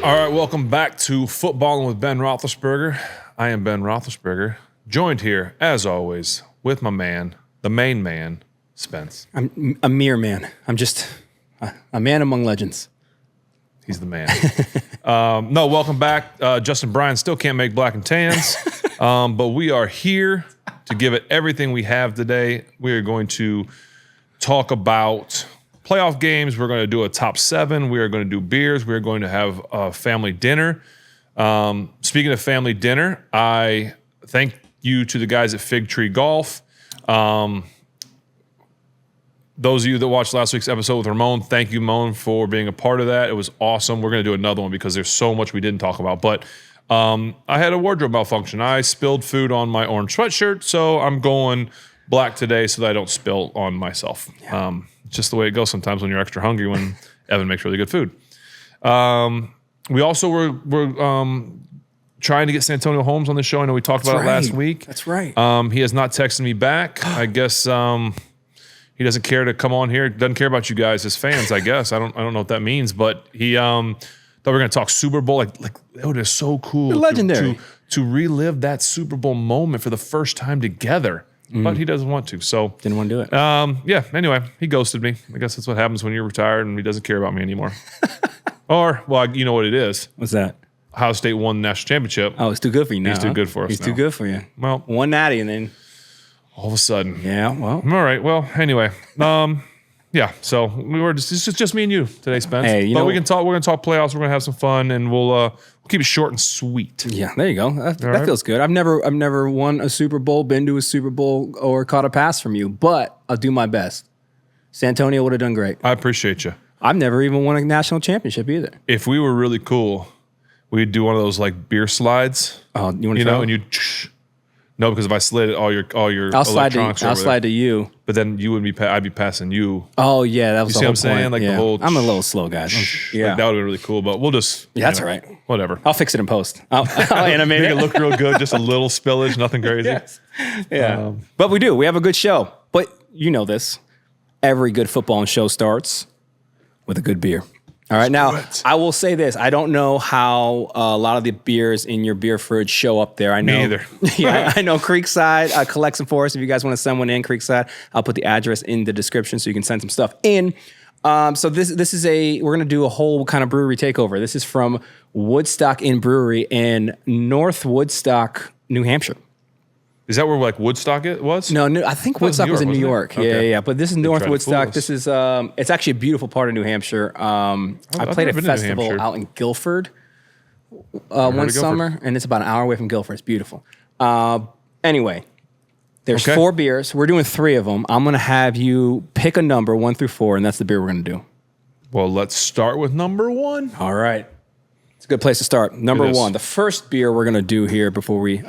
All right, welcome back to Footballing with Ben Roethlisberger. I am Ben Roethlisberger, joined here, as always, with my man, the main man, Spence. I'm a mere man. I'm just a man among legends. He's the man. No, welcome back. Justin Bryan still can't make black and tans, but we are here to give it everything we have today. We are going to talk about playoff games. We're going to do a top 7. We are going to do beers. We are going to have a family dinner. Speaking of family dinner, I thank you to the guys at Fig Tree Golf. Those of you that watched last week's episode with Ramon, thank you, Ramon, for being a part of that. It was awesome. We're going to do another one because there's so much we didn't talk about. But I had a wardrobe malfunction. I spilled food on my orange sweatshirt, so I'm going black today so that I don't spill on myself. Yeah. Just the way it goes sometimes when you're extra hungry when Evan makes really good food. We also were trying to get Santonio Holmes on the show. I know we talked about it last week. That's right. He has not texted me back. I guess he doesn't care to come on here. Doesn't care about you guys as fans, I guess. I don't know what that means, but he thought we were going to talk Super Bowl. Like it would be so cool. Legendary. To relive that Super Bowl moment for the first time together. But he doesn't want to, so didn't want to do it. Yeah. Anyway, he ghosted me. I guess that's what happens when you're retired and he doesn't care about me anymore. Or, well, you know what it is. What's that? Ohio State won the national championship. Oh, it's too good for you now. He's too good for us. He's now. too good for you. Well, one natty and then all of a sudden. Yeah. Well. All right. Well. Anyway. Yeah. So we were just me and you today, Spence. Hey, we can talk. We're gonna talk playoffs. We're gonna have some fun, and we'll keep it short and sweet. Yeah. There you go. That feels good. I've never won a Super Bowl, been to a Super Bowl, or caught a pass from you, but I'll do my best. Santonio would have done great. I appreciate you. I've never even won a national championship either. If we were really cool, we'd do one of those like beer slides. Oh, you want to and you. No, because if I slid it, all your electronics. I'll slide to you. But then you would be. I'd be passing you. Oh yeah, that was you the see whole what I'm saying? point. Like yeah. the whole. I'm a little slow, guys. Yeah, like that would have been really cool. But we'll just. Yeah, that's all right. Whatever. I'll fix it in post. I'll animate Make it look real good. Just a little spillage, nothing crazy. Yes. Yeah, but we do. We have a good show. But you know this. Every good football show starts with a good beer. All right. Now, I will say this. I don't know how a lot of the beers in your beer fridge show up there. I know. Me either. Yeah, I know Creekside collects them for us. If you guys want to send one in, Creekside, I'll put the address in the description so you can send some stuff in. So this is we're going to do a whole kind of brewery takeover. This is from Woodstock Brewery in North Woodstock, New Hampshire. Is that where like Woodstock was? No, I think Woodstock was in New York. Okay. Yeah. But this is North Woodstock. This is it's actually a beautiful part of New Hampshire. I played a festival out in Guilford one summer, and it's about an hour away from Guilford. It's beautiful. Anyway, there's 4 beers. We're doing 3 of them. I'm going to have you pick a number 1 through 4, and that's the beer we're going to do. Well, let's start with number 1. All right. It's a good place to start. Number 1, the first beer we're going to do here before we...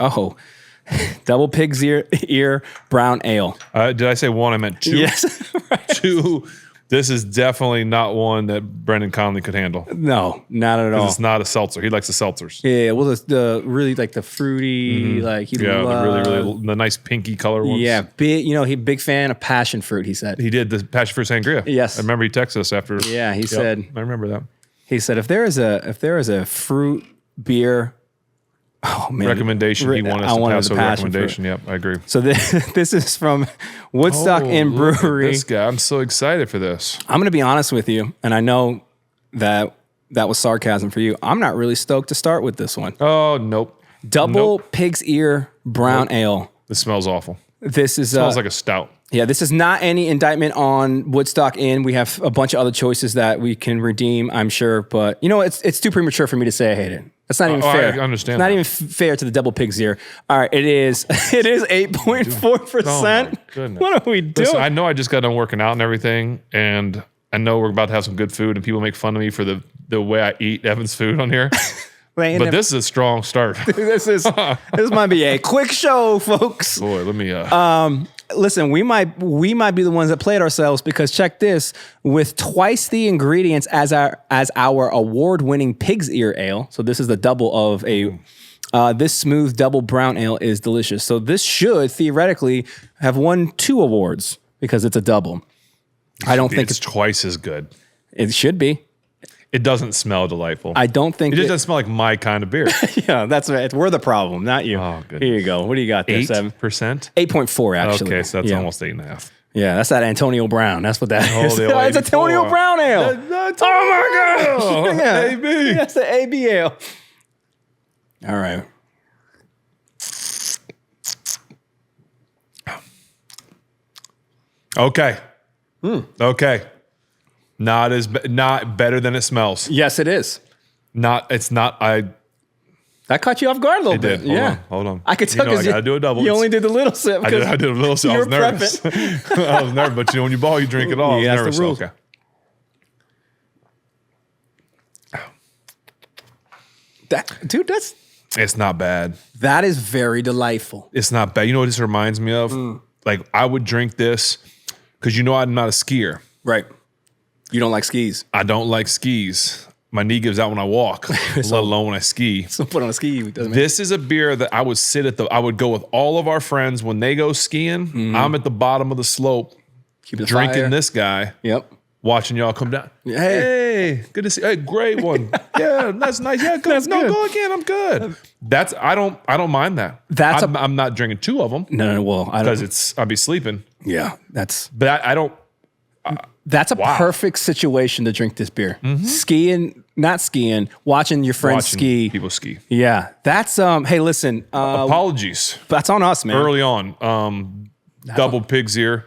Double Pig's Ear Brown Ale. Did I say 1? I meant 2. Yes. Right. 2. This is definitely not one that Brendan Conley could handle. No, not at all. It's not a seltzer. He likes the seltzers. Yeah, well, the really like the fruity, like he loves. the really the nice pinky color ones. Yeah, big fan of passion fruit. He said he did the passion fruit sangria. Yes, I remember he texted us after. Yeah, he said. I remember that. He said if there is a fruit beer. Oh man! Recommendation. He wanted us to pass over recommendation. Yep, I agree. So this is from Woodstock Brewery. This guy, I'm so excited for this. I'm going to be honest with you, and I know that was sarcasm for you. I'm not really stoked to start with this one. Oh nope. Double Pig's Ear Brown Ale. This smells awful. This is smells like a stout. Yeah, this is not any indictment on Woodstock Inn. We have a bunch of other choices that we can redeem, I'm sure. But you know, it's too premature for me to say I hate it. That's not even fair. I understand. It's not even fair to the Double Pig's Ear. All right, it is 8.4%. Oh what are we doing? Listen, I know I just got done working out and everything, and I know we're about to have some good food, and people make fun of me for the way I eat Evan's food on here. But this is a strong start. this might be a quick show, folks. Boy, let me. Listen, we might be the ones that played ourselves because check this: with twice the ingredients as our award-winning Pig's Ear Ale. So this is the double of a. This smooth double brown ale is delicious. So this should theoretically have won 2 awards because it's a double. I don't think it's twice as good. It should be. It doesn't smell delightful. I don't think it just doesn't smell like my kind of beer. Yeah, that's right. We're the problem, not you. Oh, goodness. Here you go. What do you got there, 8%? 8.4, actually. Okay, so that's almost 8.5. Yeah, that's that Antonio Brown. That's what that is. The It's Antonio Brown ale. Oh, my gosh. AB. That's the AB ale. All right. Okay. Okay. Not better than it smells. Yes, it is. It's not. That caught you off guard a little bit. Hold on. I could tell because I gotta do a double. You only did the little sip. I did a little sip. I was nervous. I was nervous, but when you ball, you drink it all. Yeah, I was that's nervous. the rules. Okay. It's not bad. That is very delightful. It's not bad. You know what this reminds me of? Like I would drink this because I'm not a skier. Right. You don't like skis. I don't like skis. My knee gives out when I walk, let alone when I ski. So put on a ski. This is a beer that I would I would go with all of our friends when they go skiing. I'm at the bottom of the slope drinking this guy. Yep. Watching y'all come down. Hey, good to see. Hey, great one. Yeah, that's nice. Yeah, good. That's good. Go again. I'm good. I don't mind that. I'm not drinking 2 of them. No. Well, I don't because I'll be sleeping. Yeah, But I don't. That's a perfect situation to drink this beer. Skiing, not skiing, watching your friends ski. People ski. Yeah, that's hey, listen. Apologies. That's on us, man. Early on, double pig's ear,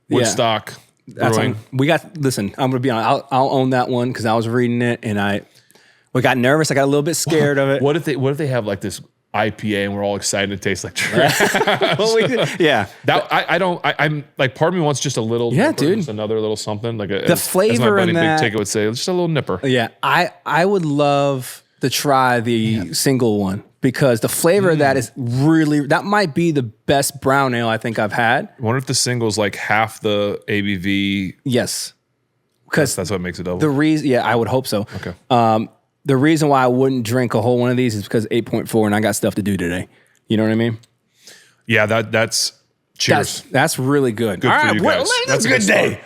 Woodstock. Brewing. Listen, I'm gonna be honest. I'll own that one because I was reading it and we got nervous. I got a little bit scared of it. What if they have like this IPA and we're all excited it tastes like trash? Yeah. I'm like, part of me wants just a little. Yeah, nipper, dude. Just another little something like the flavor as my buddy in that. Big Ticket would say, just a little nipper. Yeah, I would love to try the single one because the flavor of that is that might be the best brown ale I think I've had. I wonder if the single's like half the ABV. Yes, because that's what makes it double. The reason, I would hope so. Okay. The reason why I wouldn't drink a whole one of these is because 8.4 and I got stuff to do today. You know what I mean? Yeah, that's cheers. That's really good. Good for you guys. That's a good day.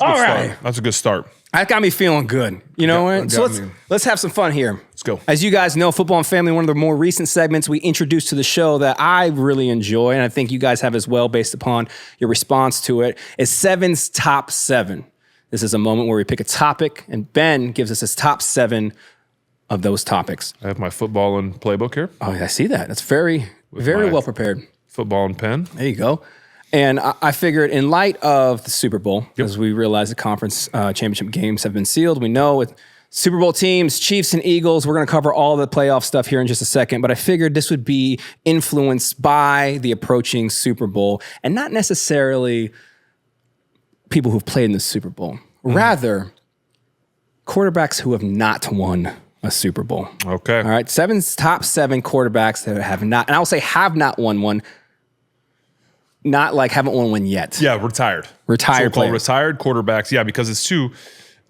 All right. That's a good start. That got me feeling good. You know what? So let's have some fun here. Let's go. As you guys know, Football and Family, one of the more recent segments we introduced to the show that I really enjoy, and I think you guys have as well based upon your response to it, is Seven's Top 7. This is a moment where we pick a topic, and Ben gives us his top 7 of those topics. I have my Footballin playbook here. Oh, I see that. That's very well prepared. Footballin pen. There you go. And I figured in light of the Super Bowl, as we realize the conference championship games have been sealed, we know with Super Bowl teams, Chiefs and Eagles, we're going to cover all the playoff stuff here in just a second, but I figured this would be influenced by the approaching Super Bowl and not necessarily people who've played in the Super Bowl. Rather, quarterbacks who have not won a Super Bowl. Okay. All right. Top 7 quarterbacks that have not, and I will say have not won one. Not like haven't won one yet. Yeah, retired. Retired So-called retired quarterbacks. Yeah, because it's too,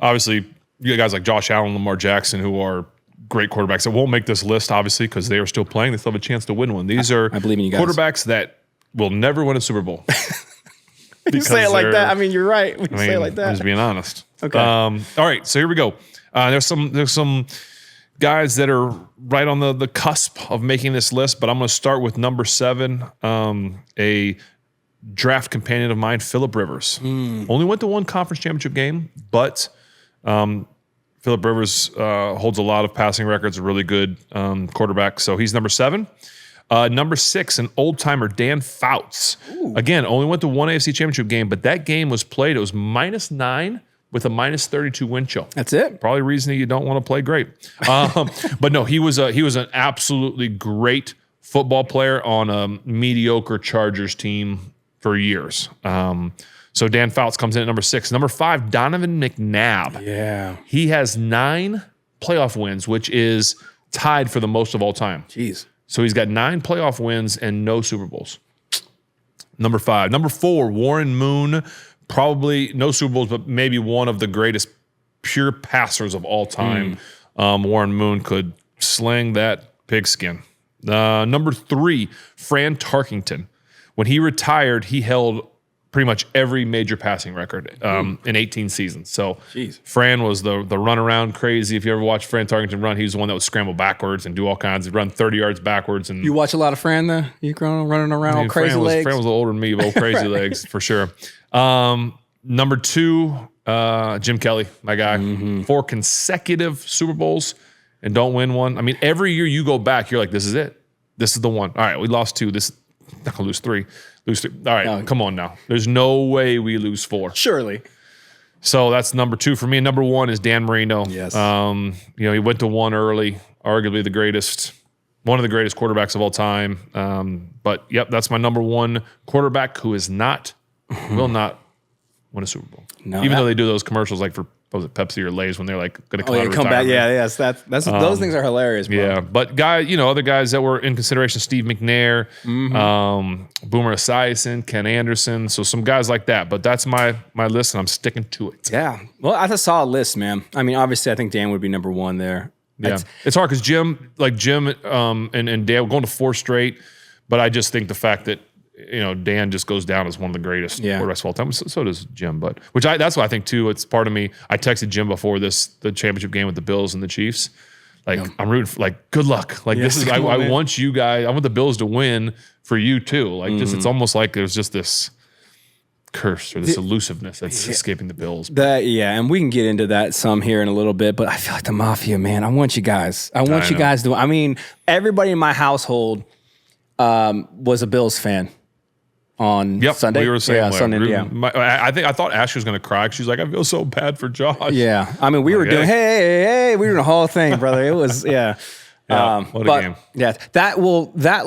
obviously, you got guys like Josh Allen, Lamar Jackson, who are great quarterbacks that won't make this list, obviously, because they are still playing. They still have a chance to win one. These are I believe in you guys. Quarterbacks that will never win a Super Bowl. You say it like that. I mean, you're right. We say it like that. I'm just being honest. Okay. All right, so here we go. There's some guys that are right on the cusp of making this list, but I'm going to start with number 7, a draft companion of mine, Phillip Rivers. Only went to one conference championship game, but Phillip Rivers holds a lot of passing records, a really good quarterback. So he's number 7. Number 6, an old-timer, Dan Fouts. Ooh. Again, only went to one AFC championship game, but that game was played. It was -9 with a -32 wind chill. That's it. Probably a reason you don't want to play great. But no, he was an absolutely great football player on a mediocre Chargers team for years. So Dan Fouts comes in at number 6. Number 5, Donovan McNabb. Yeah. He has 9 playoff wins, which is tied for the most of all time. Jeez. So he's got 9 playoff wins and no Super Bowls. Number 5. Number 4, Warren Moon. Probably no Super Bowls, but maybe one of the greatest pure passers of all time. Warren Moon could sling that pigskin. Number 3, Fran Tarkington. When he retired, he held pretty much every major passing record in 18 seasons. So Jeez. Fran was the runaround crazy. If you ever watched Fran Tarkenton run, he was the one that would scramble backwards and do all kinds. He'd run 30 yards backwards. And you watch a lot of Fran, though? You running around all crazy legs? Fran was a little older than me, but crazy legs for sure. Number 2, Jim Kelly, my guy. 4 consecutive Super Bowls and don't win one. I mean, every year you go back, you're like, this is it. This is the one. All right, we lost 2. This not gonna lose 3. Lose 3. All right, come on now. There's no way we lose 4. Surely. So that's number 2 for me. Number 1 is Dan Marino. Yes. He went to 1 early, arguably one of the greatest quarterbacks of all time. But yep, that's my number 1 quarterback who will not win a Super Bowl. No, even though they do those commercials like for Pepsi or Lay's when they're like going to come out of come back. Yeah, yes. That's those things are hilarious, bro. Yeah, but other guys that were in consideration, Steve McNair, Boomer Esiason, Ken Anderson, so some guys like that. But that's my list, and I'm sticking to it. Yeah, well, that's a solid list, man. I mean, obviously, I think Dan would be number 1 there. Yeah, it's hard because Jim and Dan were going to 4 straight, but I just think the fact that Dan just goes down as one of the greatest quarterbacks of all time. So does Jim, that's what I think too. It's part of me. I texted Jim before the championship game with the Bills and the Chiefs. I'm rooting for, good luck. This is I want you guys. I want the Bills to win for you too. It's almost like there's just this curse or this elusiveness that's escaping the Bills. And we can get into that some here in a little bit. But I feel like the Mafia, man. I want you guys. I want you guys to. I mean, everybody in my household was a Bills fan. On Sunday? We were saying Sunday, I thought Ashley was going to cry. She's like, I feel so bad for Josh. Yeah. I mean, we were doing, we were doing the whole thing, brother. It was, what a game. Yeah, that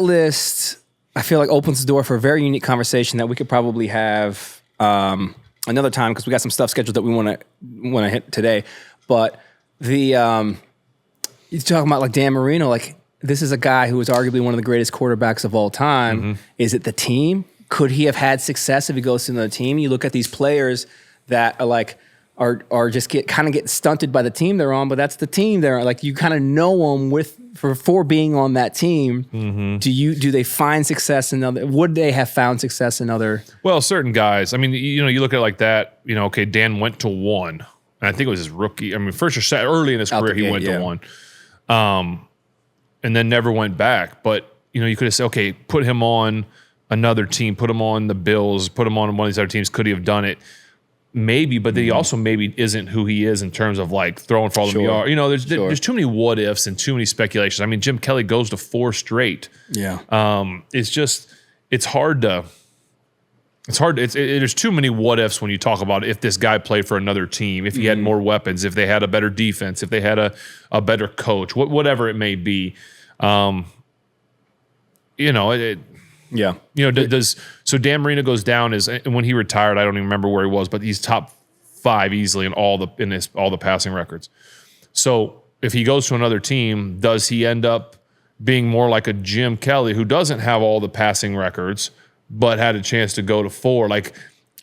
list, I feel like opens the door for a very unique conversation that we could probably have another time because we got some stuff scheduled that we want to hit today. But you're talking about Dan Marino, this is a guy who was arguably one of the greatest quarterbacks of all time. Is it the team? Could he have had success if he goes to another team? You look at these players that are just get stunted by the team they're on, but that's the team they're on. You kind of know them for being on that team. Do they find success in other? Would they have found success in other? Well, certain guys. I mean, you look at it like that. Okay, Dan went to 1, and I think it was his rookie. I mean, first or second, early in his career, he went to 1, and then never went back. But you could have said, okay, put him on another team, put him on the Bills, put him on one of these other teams. Could he have done it? Maybe, but then he also maybe isn't who he is in terms of throwing for all the VR. There's too many what ifs and too many speculations. I mean, Jim Kelly goes to 4 straight. Yeah. It's hard. There's too many what ifs when you talk about if this guy played for another team, if he had more weapons, if they had a better defense, if they had a better coach, whatever it may be. So Dan Marino goes down when he retired. I don't even remember where he was, but he's top 5 easily in all the passing records. So if he goes to another team, does he end up being more like a Jim Kelly who doesn't have all the passing records but had a chance to go to 4?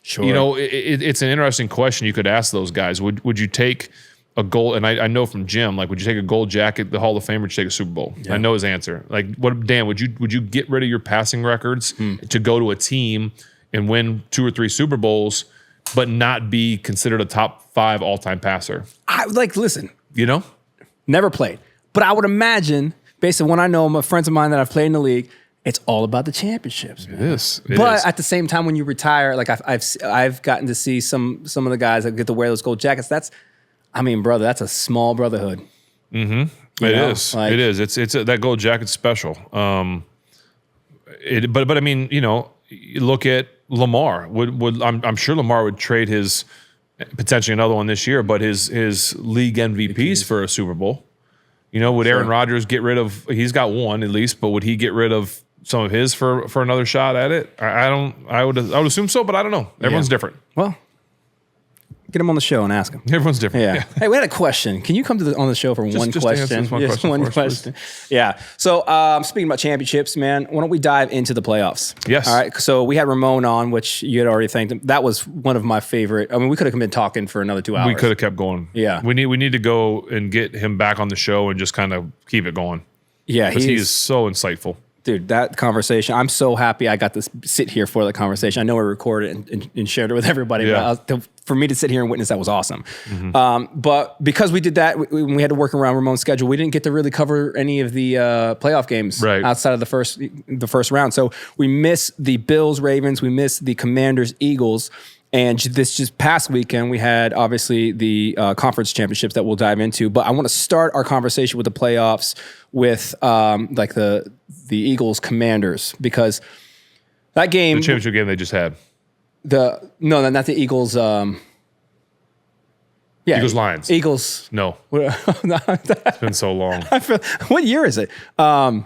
Sure. It's an interesting question you could ask those guys. Would you take a gold, and I know from Jim, would you take a gold jacket, the Hall of Fame, or would you take a Super Bowl? Yeah. I know his answer. Dan, would you get rid of your passing records to go to a team and win 2 or 3 Super Bowls, but not be considered a top 5 all-time passer? Listen. Never played. But I would imagine, based on what I know, my friends of mine that I've played in the league, it's all about the championships. Man. It is. But at the same time, when you retire, I've gotten to see some of the guys that get to wear those gold jackets. Brother, that's a small brotherhood. It is. It is. It's that gold jacket's special. But I mean, you look at Lamar. I'm sure Lamar would trade his potentially another one this year, but his league MVPs for a Super Bowl. Would Aaron Rodgers get rid of? He's got 1 at least, but would he get rid of some of his for another shot at it? I would assume so, but I don't know. Everyone's different. Well. Get him on the show and ask him. Everyone's different. Yeah. Hey, we had a question. Can you come on the show for one question? Just one question. Yeah. So speaking about championships, man, why don't we dive into the playoffs? Yes. All right. So we had Ramon on, which you had already thanked him. That was one of my favorite. I mean, we could have been talking for another 2 hours. We could have kept going. Yeah. We need to go and get him back on the show and just kind of keep it going. Yeah. He is so insightful. Dude, that conversation, I'm so happy I got to sit here for the conversation. I know we recorded it and shared it with everybody, but for me to sit here and witness that was awesome. But because we did that, we had to work around Ramon's schedule. We didn't get to really cover any of the playoff games outside of the first round. So we missed the Bills, Ravens. We missed the Commanders, Eagles. And this just past weekend, we had obviously the conference championships that we'll dive into. But I want to start our conversation with the playoffs with like the Eagles Commanders, because that game, the championship game they just had. No, not the Eagles. Eagles Lions. Eagles. No. It's been so long. What year is it? The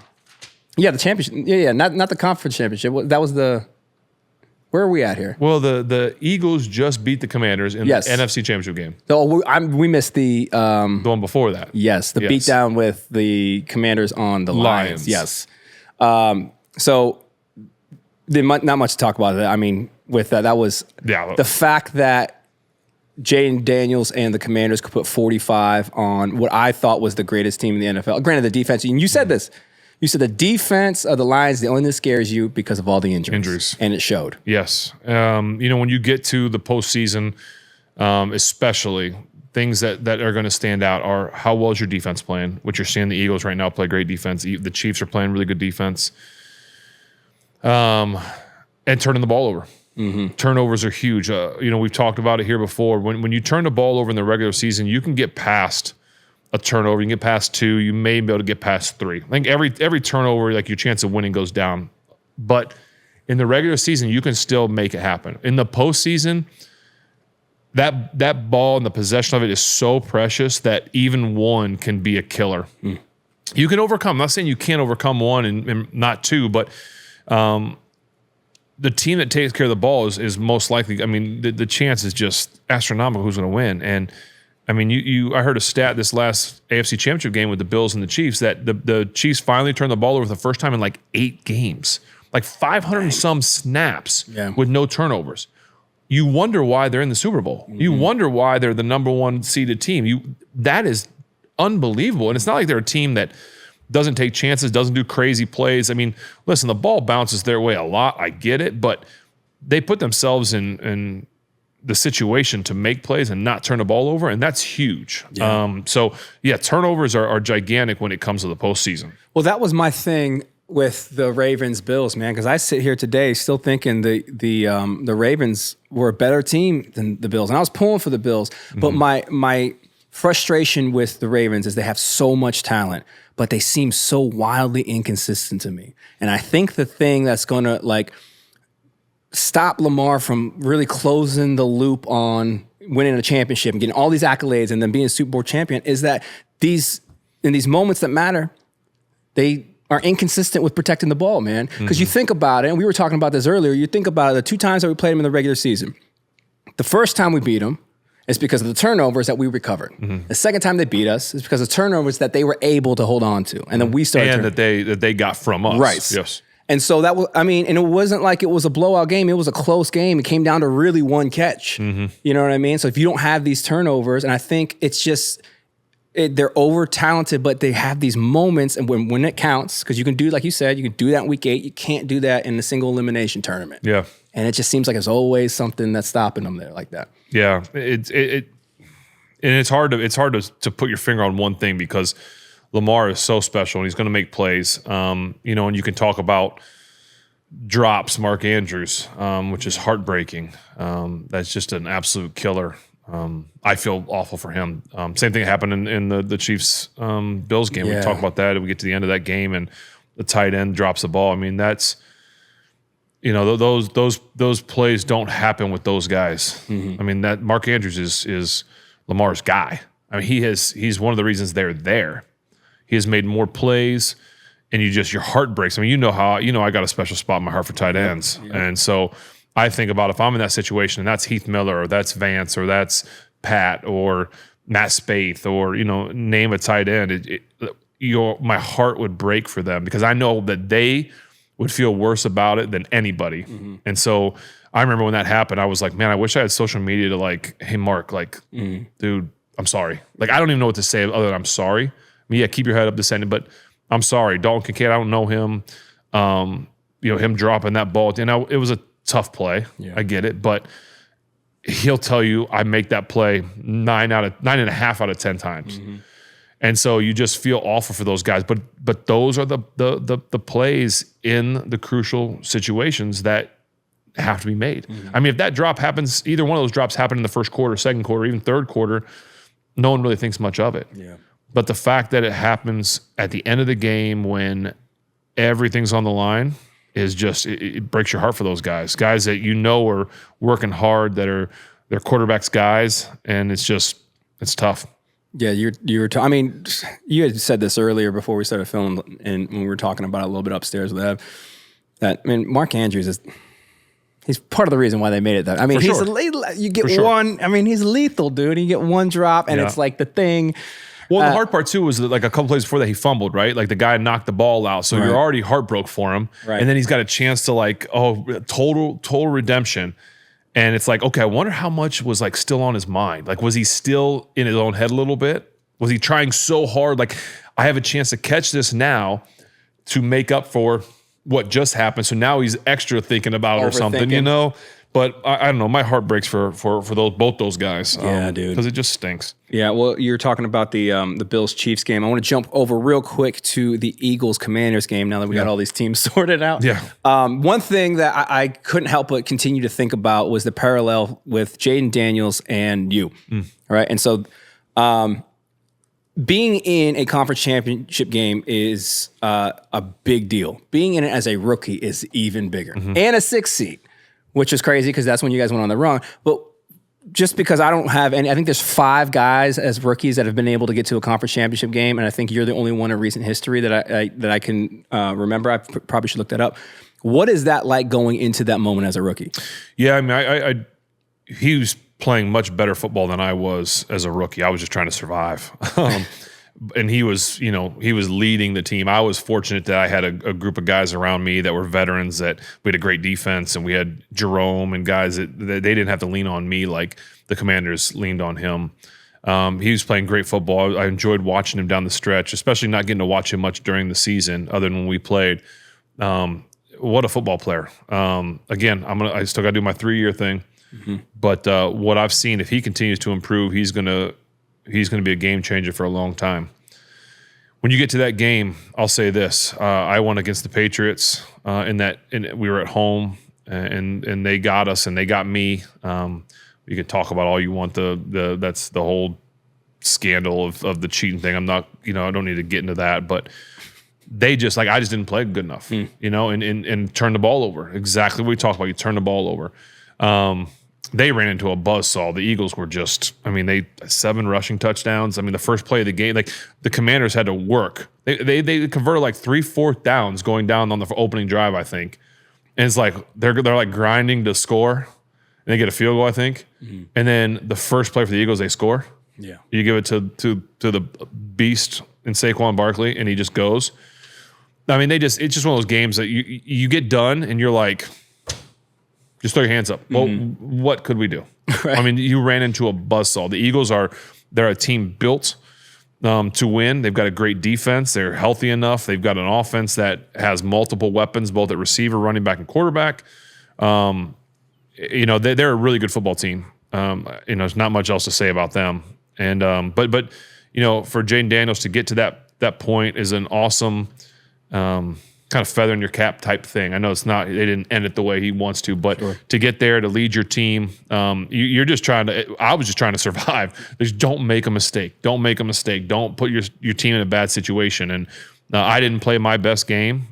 championship. Yeah, not the conference championship. That was the. Where are we at here? Well, the Eagles just beat the Commanders in the NFC Championship game. So we missed the one before that. Yes, the beatdown with the Commanders on the Lions. Yes. So not much to talk about. I mean, with that was the fact that Jayden Daniels and the Commanders could put 45 on what I thought was the greatest team in the NFL. Granted, the defense, and you said this. You said the defense of the Lions, the only thing that scares you because of all the injuries. And it showed. Yes. When you get to the postseason, especially, things that are going to stand out are how well is your defense playing, which you're seeing the Eagles right now play great defense. The Chiefs are playing really good defense. And turning the ball over. Turnovers are huge. We've talked about it here before. When you turn the ball over in the regular season, you can get past a turnover. You can get past 2. You may be able to get past 3. I think every turnover, like your chance of winning goes down. But in the regular season, you can still make it happen. In the postseason, that ball and the possession of it is so precious that even 1 can be a killer. You can overcome. I'm not saying you can't overcome 1 and not 2, but the team that takes care of the ball is most likely. I mean, the chance is just astronomical who's going to win. And I mean, I heard a stat this last AFC Championship game with the Bills and the Chiefs that the Chiefs finally turned the ball over for the first time in like 8 games, like 500 and some snaps with no turnovers. You wonder why they're in the Super Bowl. You wonder why they're the number 1 seeded team. That is unbelievable. And it's not like they're a team that doesn't take chances, doesn't do crazy plays. I mean, listen, the ball bounces their way a lot. I get it, but they put themselves in the situation to make plays and not turn the ball over, and that's huge. Turnovers are gigantic when it comes to the postseason. Well, that was my thing with the Ravens Bills, man, because I sit here today still thinking the Ravens were a better team than the Bills, and I was pulling for the Bills. But my frustration with the Ravens is they have so much talent, but they seem so wildly inconsistent to me. And I think the thing that's going to stop Lamar from really closing the loop on winning a championship and getting all these accolades and then being a Super Bowl champion is that in these moments that matter, they are inconsistent with protecting the ball, man. Because you think about it, and we were talking about this earlier, you think about it, the 2 times that we played them in the regular season. The first time we beat them is because of the turnovers that we recovered. The second time they beat us is because of turnovers that they were able to hold on to. And then we started and that they got from us. Right. Yes. And so that was, and it wasn't like it was a blowout game. It was a close game. It came down to really 1 catch. You know what I mean? So if you don't have these turnovers, and I think it's just, they're over talented, but they have these moments, and when it counts, because you can do, like you said, you can do that in week 8. You can't do that in a single elimination tournament. Yeah. And it just seems like there's always something that's stopping them there like that. Yeah. And it's hard to put your finger on one thing because Lamar is so special and he's going to make plays. And you can talk about drops, Mark Andrews, which is heartbreaking. That's just an absolute killer. I feel awful for him. Same thing happened in the Chiefs Bills game. We talk about that and we get to the end of that game and the tight end drops the ball. I mean, that's, those plays don't happen with those guys. I mean, that Mark Andrews is Lamar's guy. I mean, he's one of the reasons they're there. He has made more plays, and your heart breaks. I mean, I got a special spot in my heart for tight ends. Yep. And so I think about if I'm in that situation and that's Heath Miller or that's Vance or that's Pat or Matt Spaeth or, name a tight end, my heart would break for them because I know that they would feel worse about it than anybody. And so I remember when that happened, I was like, man, I wish I had social media to hey, Mark, dude, I'm sorry. I don't even know what to say other than I'm sorry. I mean, keep your head up, descending, but I'm sorry. Dalton Kincaid, I don't know him. Him dropping that ball. It was a tough play. Yeah. I get it, but he'll tell you I make that play 9.5 out of 10 times. Mm-hmm. And so you just feel awful for those guys. But those are the plays in the crucial situations that have to be made. Mm-hmm. I mean, if that drop happens, either one of those drops happen in the first quarter, second quarter, even third quarter, no one really thinks much of it. Yeah. But the fact that it happens at the end of the game when everything's on the line is just, it breaks your heart for those guys. Guys that are working hard, they're quarterbacks guys, and it's tough. Yeah, you had said this earlier before we started filming, and when we were talking about it a little bit upstairs with Ev, that Mark Andrews he's part of the reason why they made it that. I mean, he's one. I mean, he's lethal, dude. You get one drop, and it's like the thing. Well, the hard part too was that like a couple plays before that he fumbled, right? Like the guy knocked the ball out, so you're already heartbroken for him, right. And then he's got a chance to total redemption. And it's like, okay, I wonder how much was like still on his mind. Like, was he still in his own head a little bit? Was he trying so hard? Like, I have a chance to catch this now to make up for what just happened. So now he's extra thinking about it or something, But I don't know. My heart breaks for both those guys. Yeah, dude. Because it just stinks. Yeah, well, you're talking about the Bills-Chiefs game. I want to jump over real quick to the Eagles-Commanders game now that we got all these teams sorted out. Yeah. One thing that I couldn't help but continue to think about was the parallel with Jayden Daniels and you. Right? And so being in a conference championship game is a big deal. Being in it as a rookie is even bigger. Mm-hmm. And a 6th seed. Which is crazy because that's when you guys went on the run. But just because I don't have any, I think there's 5 guys as rookies that have been able to get to a conference championship game, and I think you're the only one in recent history that I can remember. I probably should look that up. What is that like going into that moment as a rookie? Yeah, I mean, he was playing much better football than I was as a rookie. I was just trying to survive. And he was leading the team. I was fortunate that I had a group of guys around me that were veterans, that we had a great defense, and we had Jerome and guys that they didn't have to lean on me like the Commanders leaned on him. He was playing great football. I enjoyed watching him down the stretch, especially not getting to watch him much during the season other than when we played. What a football player. Again, I still got to do my 3-year thing. Mm-hmm. But what I've seen, if he continues to improve, he's going to be a game changer for a long time. When you get to that game, I'll say this: I won against the Patriots we were at home, and they got us and they got me. You can talk about all you want. That's the whole scandal of the cheating thing. I'm not, I don't need to get into that, but they just I just didn't play good enough, and turn the ball over. Exactly what we talked about. You turn the ball over. They ran into a buzzsaw. The Eagles were they 7 rushing touchdowns. I mean, the first play of the game, the Commanders had to work. They converted 3 4th downs going down on the opening drive, I think. And it's they're grinding to score, and they get a field goal, I think. Mm-hmm. And then the first play for the Eagles, they score. Yeah, you give it to the beast in Saquon Barkley, and he just goes. I mean, it's just one of those games that you get done, and you're like, just throw your hands up. Well, what could we do? Right. I mean, you ran into a buzzsaw. The Eagles they're a team built to win. They've got a great defense. They're healthy enough. They've got an offense that has multiple weapons, both at receiver, running back, and quarterback. They're a really good football team. There's not much else to say about them. And but for Jayden Daniels to get to that point is an awesome kind of feather in your cap type thing. I know it's not, they didn't end it the way he wants to, but to get there, to lead your team, you're just I was just trying to survive. Just don't make a mistake. Don't make a mistake. Don't put your team in a bad situation. And I didn't play my best game.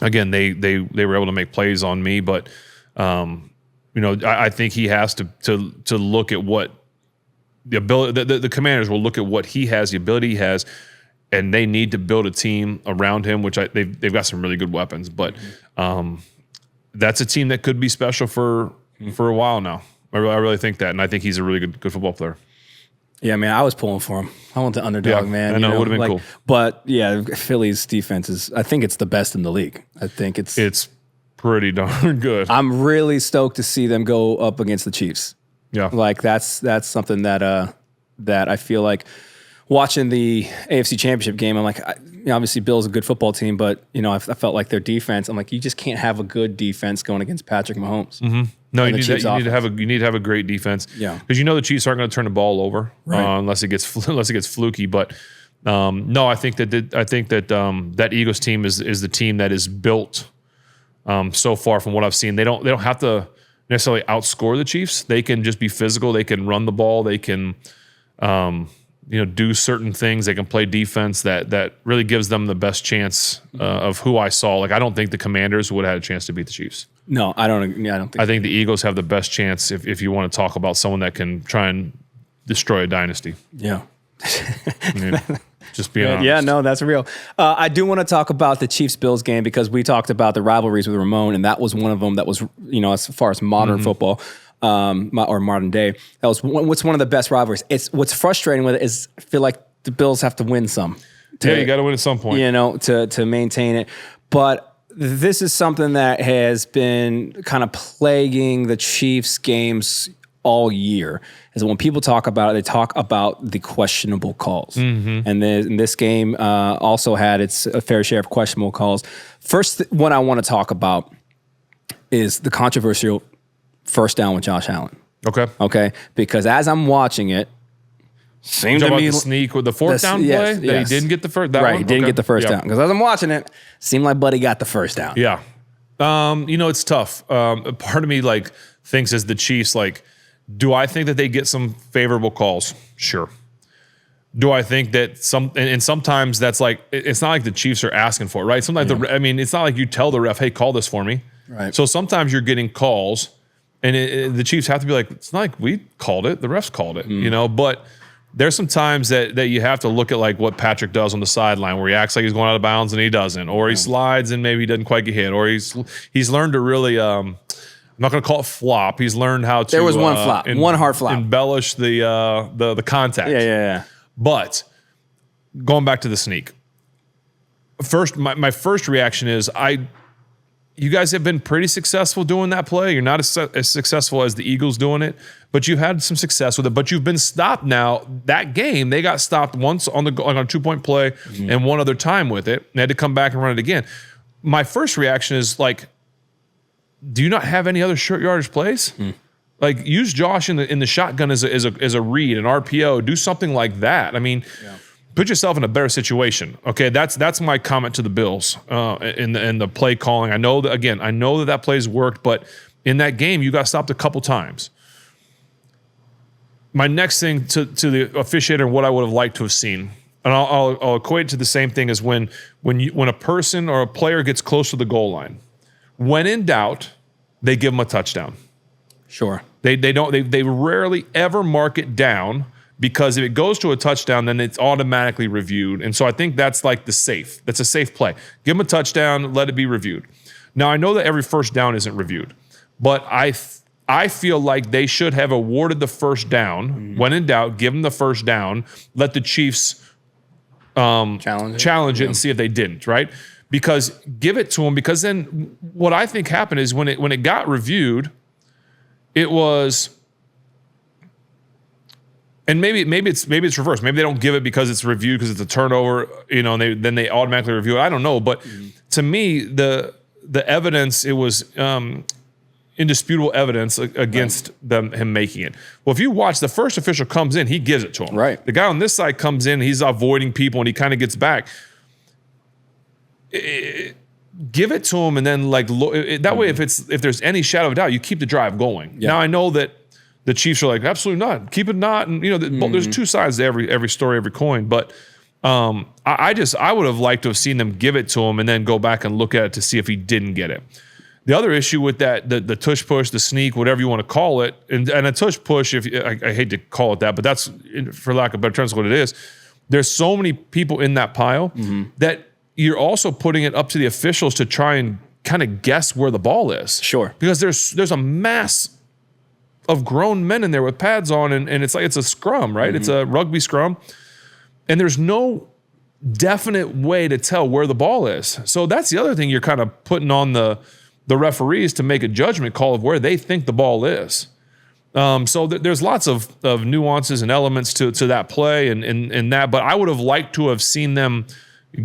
Again, they were able to make plays on me, but I think he has to look at what the ability, the Commanders will look at what he has, the ability he has, and they need to build a team around him, which they've got some really good weapons. But that's a team that could be special for a while now. I really think that, and I think he's a really good football player. Yeah, man, I was pulling for him. I want the underdog, man. I know, it would have been cool. But yeah, Philly's defense I think it's the best in the league. I think it's pretty darn good. I'm really stoked to see them go up against the Chiefs. Yeah, that's something that I feel like watching the AFC Championship game, I'm like, obviously Bill's a good football team, but I felt like their defense. I'm like, you just can't have a good defense going against Patrick Mahomes. Mm-hmm. No, you need to have a great defense. Yeah, because the Chiefs aren't going to turn the ball over unless it gets fluky. But no, I think that Eagles team is the team that is built so far from what I've seen. They don't have to necessarily outscore the Chiefs. They can just be physical. They can run the ball. They can do certain things. They can play defense that really gives them the best chance of who I saw. Like, I don't think the Commanders would have had a chance to beat the Chiefs. No, I don't think. I think the Eagles have the best chance if you want to talk about someone that can try and destroy a dynasty. Yeah. Just being honest. Yeah, no, that's real. I do want to talk about the Chiefs-Bills game because we talked about the rivalries with Ramon, and that was one of them that was, as far as modern football or modern day, that was what's one of the best rivalries. It's what's frustrating with it is I feel like the Bills have to win some. You got to win at some point. To maintain it. But this is something that has been kind of plaguing the Chiefs games all year. Is when people talk about it, they talk about the questionable calls. Mm-hmm. And this game also had its fair share of questionable calls. First, what I want to talk about is the controversial first down with Josh Allen. Okay. Because as I'm watching it, seemed to me the sneak with the fourth down play that he didn't get the first down. He didn't get the first down because as I'm watching it, seemed like Buddy got the first down. Yeah, it's tough. Part of me thinks as the Chiefs, do I think that they get some favorable calls? Sure. Do I think that sometimes that's it's not like the Chiefs are asking for it, right? Sometimes it's not like you tell the ref, hey, call this for me. Right. So sometimes you're getting calls, and the Chiefs have to be like, it's not like we called it, the refs called it, But there's some times that you have to look at what Patrick does on the sideline, where he acts like he's going out of bounds and he doesn't, or he slides and maybe he doesn't quite get hit, or he's learned to really. I'm not going to call it flop. He's learned how to. There was one flop, one hard flop. Embellish the contact. Yeah. But going back to the sneak, first my first reaction is you guys have been pretty successful doing that play. You're not as successful as the Eagles doing it, but you've had some success with it. But you've been stopped now. That game, they got stopped once on a 2-point play and one other time with it. They had to come back and run it again. My first reaction is do you not have any other short yardage plays? Use Josh in the shotgun as a read, an RPO. Do something like that. Put yourself in a better situation. Okay, that's my comment to the Bills in the play calling. I know that plays worked, but in that game you got stopped a couple times. My next thing to the officiator and what I would have liked to have seen, and I'll equate it to the same thing as when a person or a player gets close to the goal line. When in doubt, they give them a touchdown. Sure. They rarely ever mark it down, because if it goes to a touchdown, then it's automatically reviewed. And so I think that's that's a safe play. Give them a touchdown, let it be reviewed. Now, I know that every first down isn't reviewed, but I feel like they should have awarded the first down. When in doubt, give them the first down, let the Chiefs challenge it and see if they didn't, right? Because give it to them, because then what I think happened is when it got reviewed, it was, and maybe it's reversed. Maybe they don't give it because it's reviewed because it's a turnover, and then they automatically review it. I don't know, but to me, the evidence, it was indisputable evidence against him making it. Well, if you watch, the first official comes in, he gives it to him. Right. The guy on this side comes in, he's avoiding people, and he kind of gets back. Give it to him, and then that way, if there's any shadow of doubt, you keep the drive going. Yeah. Now I know that the Chiefs are absolutely not, keep it not, and there's two sides to every story, every coin. But I would have liked to have seen them give it to him and then go back and look at it to see if he didn't get it. The other issue with that, the tush push, the sneak, whatever you want to call it, and a tush push, I hate to call it that, but that's, for lack of better terms, what it is. There's so many people in that pile that you're also putting it up to the officials to try and kind of guess where the ball is. Sure. Because there's a mass of grown men in there with pads on, and it's like it's a scrum, right? It's a rugby scrum. And there's no definite way to tell where the ball is. So that's the other thing you're kind of putting on the referees to make a judgment call of where they think the ball is. So there's lots of nuances and elements to that play and that, but I would have liked to have seen them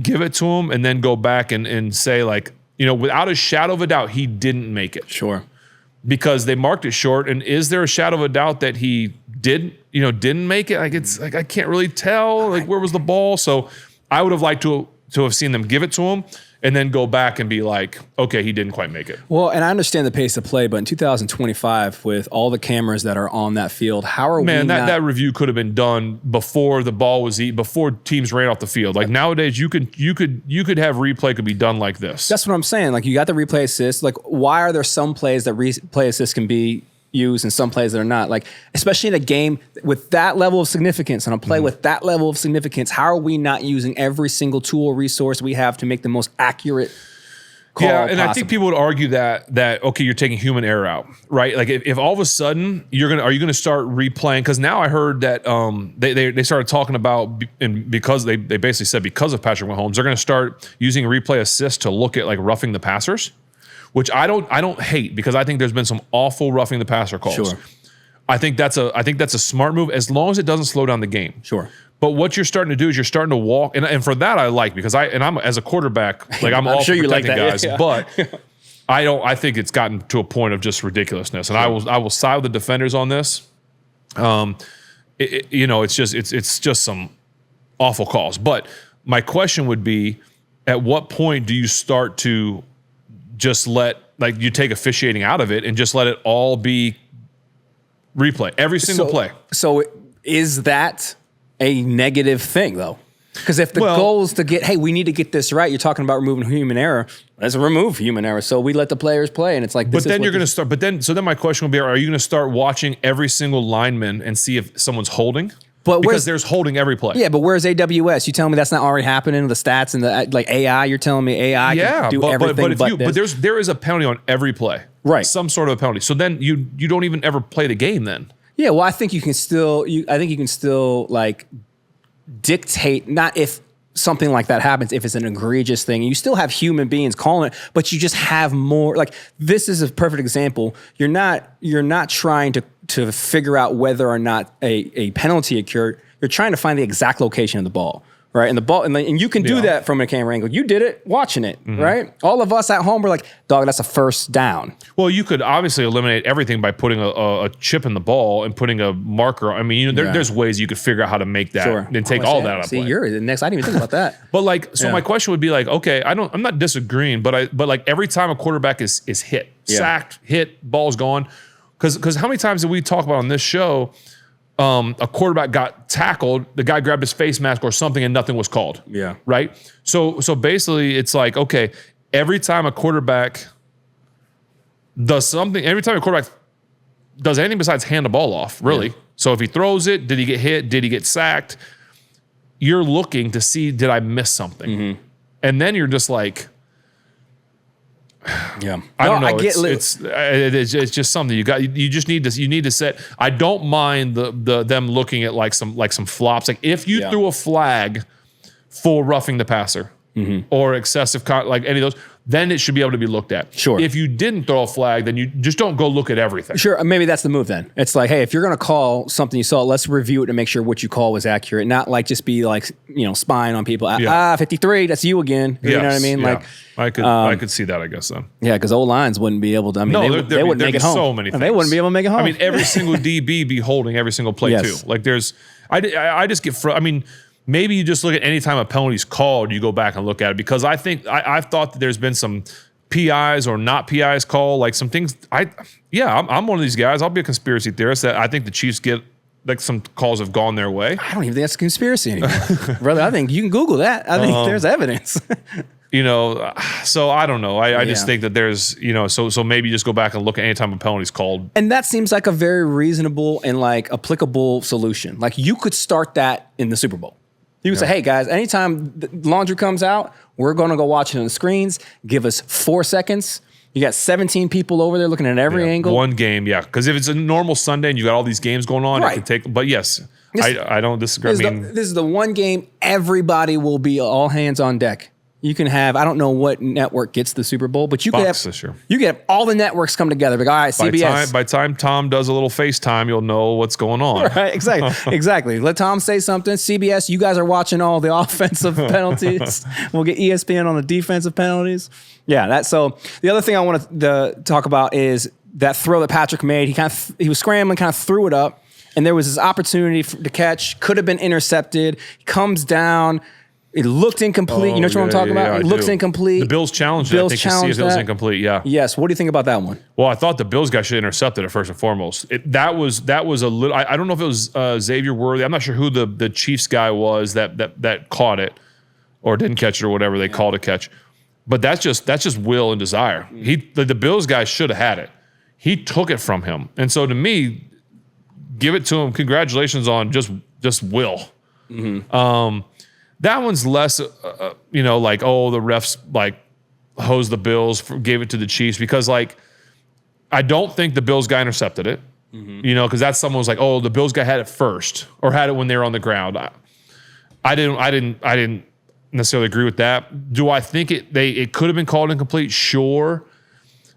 give it to him and then go back and say, like, without a shadow of a doubt, he didn't make it. Sure. Because they marked it short. And is there a shadow of a doubt that he didn't make it? Like, it's like, I can't really tell, like, where was the ball? So I would have liked to have seen them give it to him and then go back and be like, okay, he didn't quite make it. Well, and I understand the pace of play, but in 2025, with all the cameras that are on that field, how are we that review could have been done before the ball was before teams ran off the field. Like, nowadays, you could have replay could be done like this. That's what I'm saying. Like, you got the replay assist. Like, why are there some plays that replay assist can be used and some plays that are not? Like, especially in a game with that level of significance, on a play with that level of significance, how are we not using every single tool or resource we have to make the most accurate call possible? I think people would argue that okay, you're taking human error out, right? Like, if all of a sudden are you gonna start replaying? Because now I heard that they started talking about, and because they basically said because of Patrick Mahomes, they're gonna start using replay assist to look at, like, roughing the passers. Which I don't hate, because I think there's been some awful roughing the passer calls. Sure. I think that's a smart move, as long as it doesn't slow down the game. Sure. But what you're starting to do is you're starting to walk, and for that I like, because I'm as a quarterback, like, I'm all sure for you like protecting that, guys, yeah. But I think it's gotten to a point of just ridiculousness, and I will side with the defenders on this. It's just some awful calls. But my question would be, at what point do you start to just you take officiating out of it and just let it all be replay, every single play? So is that a negative thing, though? Because if the goal is to hey, we need to get this right, you're talking about removing human error. Let's remove human error. So we let the players play, and it's like, but then you're going to start. So then my question would be, are you going to start watching every single lineman and see if someone's holding? Because there's holding every play. Yeah, but where's AWS? You telling me that's not already happening? The stats and the AI. You're telling me AI can do everything. But there is a penalty on every play, right? Some sort of a penalty. So then you don't even ever play the game then. Yeah, well, I think you can still. I think you can still, like, dictate, not if something like that happens, if it's an egregious thing. You still have human beings calling it, but you just have more. Like, this is a perfect example. You're not trying to figure out whether or not a penalty occurred. You're trying to find the exact location of the ball, right? And the ball, and you can do that from a camera angle. You did it watching it, right? All of us at home were like, dog, that's a first down. Well, you could obviously eliminate everything by putting a chip in the ball and putting a marker. I mean, there's ways you could figure out how to make that and take all that out of play. See, you're the next. I didn't even think about that. But my question would be, like, okay, I'm not disagreeing, but like, every time a quarterback is hit, sacked, hit, ball's gone. Because how many times did we talk about on this show, a quarterback got tackled, the guy grabbed his face mask or something, and nothing was called? Yeah. Right? So basically, it's like, okay, every time a quarterback does something, every time a quarterback does anything besides hand the ball off, really. Yeah. So if he throws it, did he get hit? Did he get sacked? You're looking to see, did I miss something? Mm-hmm. And then you're just like, yeah, I don't know. It's just something you need to set. I don't mind them looking at like some flops. Like, if you threw a flag for roughing the passer or excessive, like any of those, then it should be able to be looked at. Sure. If you didn't throw a flag, then you just don't go look at everything. Sure. Maybe that's the move then. It's like, hey, if you're going to call something you saw, let's review it to make sure what you call was accurate. Not like just be like, spying on people. 53, that's you again. You know what I mean? Yeah. Like, I could see that, I guess, then. Yeah, because old lines wouldn't be able to. I mean, they wouldn't make it home. So many things. They wouldn't be able to make it home. I mean, every single DB be holding every single play too. Like, I just get. I mean, maybe you just look at any time a penalty's called, you go back and look at it, because I think I've thought that there's been some PIs or not PIs call, like some things. I'm one of these guys. I'll be a conspiracy theorist that I think the Chiefs get, like, some calls have gone their way. I don't even think that's a conspiracy anymore, brother. I think you can Google that. I think there's evidence. So I don't know. I just think that there's, so maybe just go back and look at any time a penalty's called. And that seems like a very reasonable and, like, applicable solution. Like, you could start that in the Super Bowl. You can say, hey, guys, anytime the laundry comes out, we're going to go watch it on the screens. Give us 4 seconds. You got 17 people over there looking at every angle. One game, yeah. Because if it's a normal Sunday and you got all these games going on, it could take. But yes, I don't disagree. This is the one game everybody will be all hands on deck. You can have, I don't know what network gets the Super Bowl, but you could have this year. You could have all the networks come together. Like, all right, CBS. By time Tom does a little FaceTime, you'll know what's going on. Right, exactly. Let Tom say something. CBS, you guys are watching all the offensive penalties. We'll get ESPN on the defensive penalties. Yeah, so the other thing I want to talk about is that throw that Patrick made. He was scrambling, kind of threw it up, and there was this opportunity to catch. Could have been intercepted. He comes down. It looked incomplete. You know what I'm talking about? It looks incomplete. The Bills challenged it. I think to see if it was incomplete. Yeah. Yes. What do you think about that one? Well, I thought the Bills guy should have intercepted it first and foremost. That was a little. I don't know if it was Xavier Worthy. I'm not sure who the Chiefs guy was that caught it or didn't catch it or whatever they called a catch. But that's just will and desire. The Bills guy should have had it. He took it from him, and so to me, give it to him. Congratulations on just will. Mm-hmm. That one's less, like, oh, the refs like hosed the Bills, gave it to the Chiefs because like I don't think the Bills guy intercepted it, because that's someone was like, oh, the Bills guy had it first or had it when they were on the ground. I didn't necessarily agree with that. Do I think it could have been called incomplete? Sure.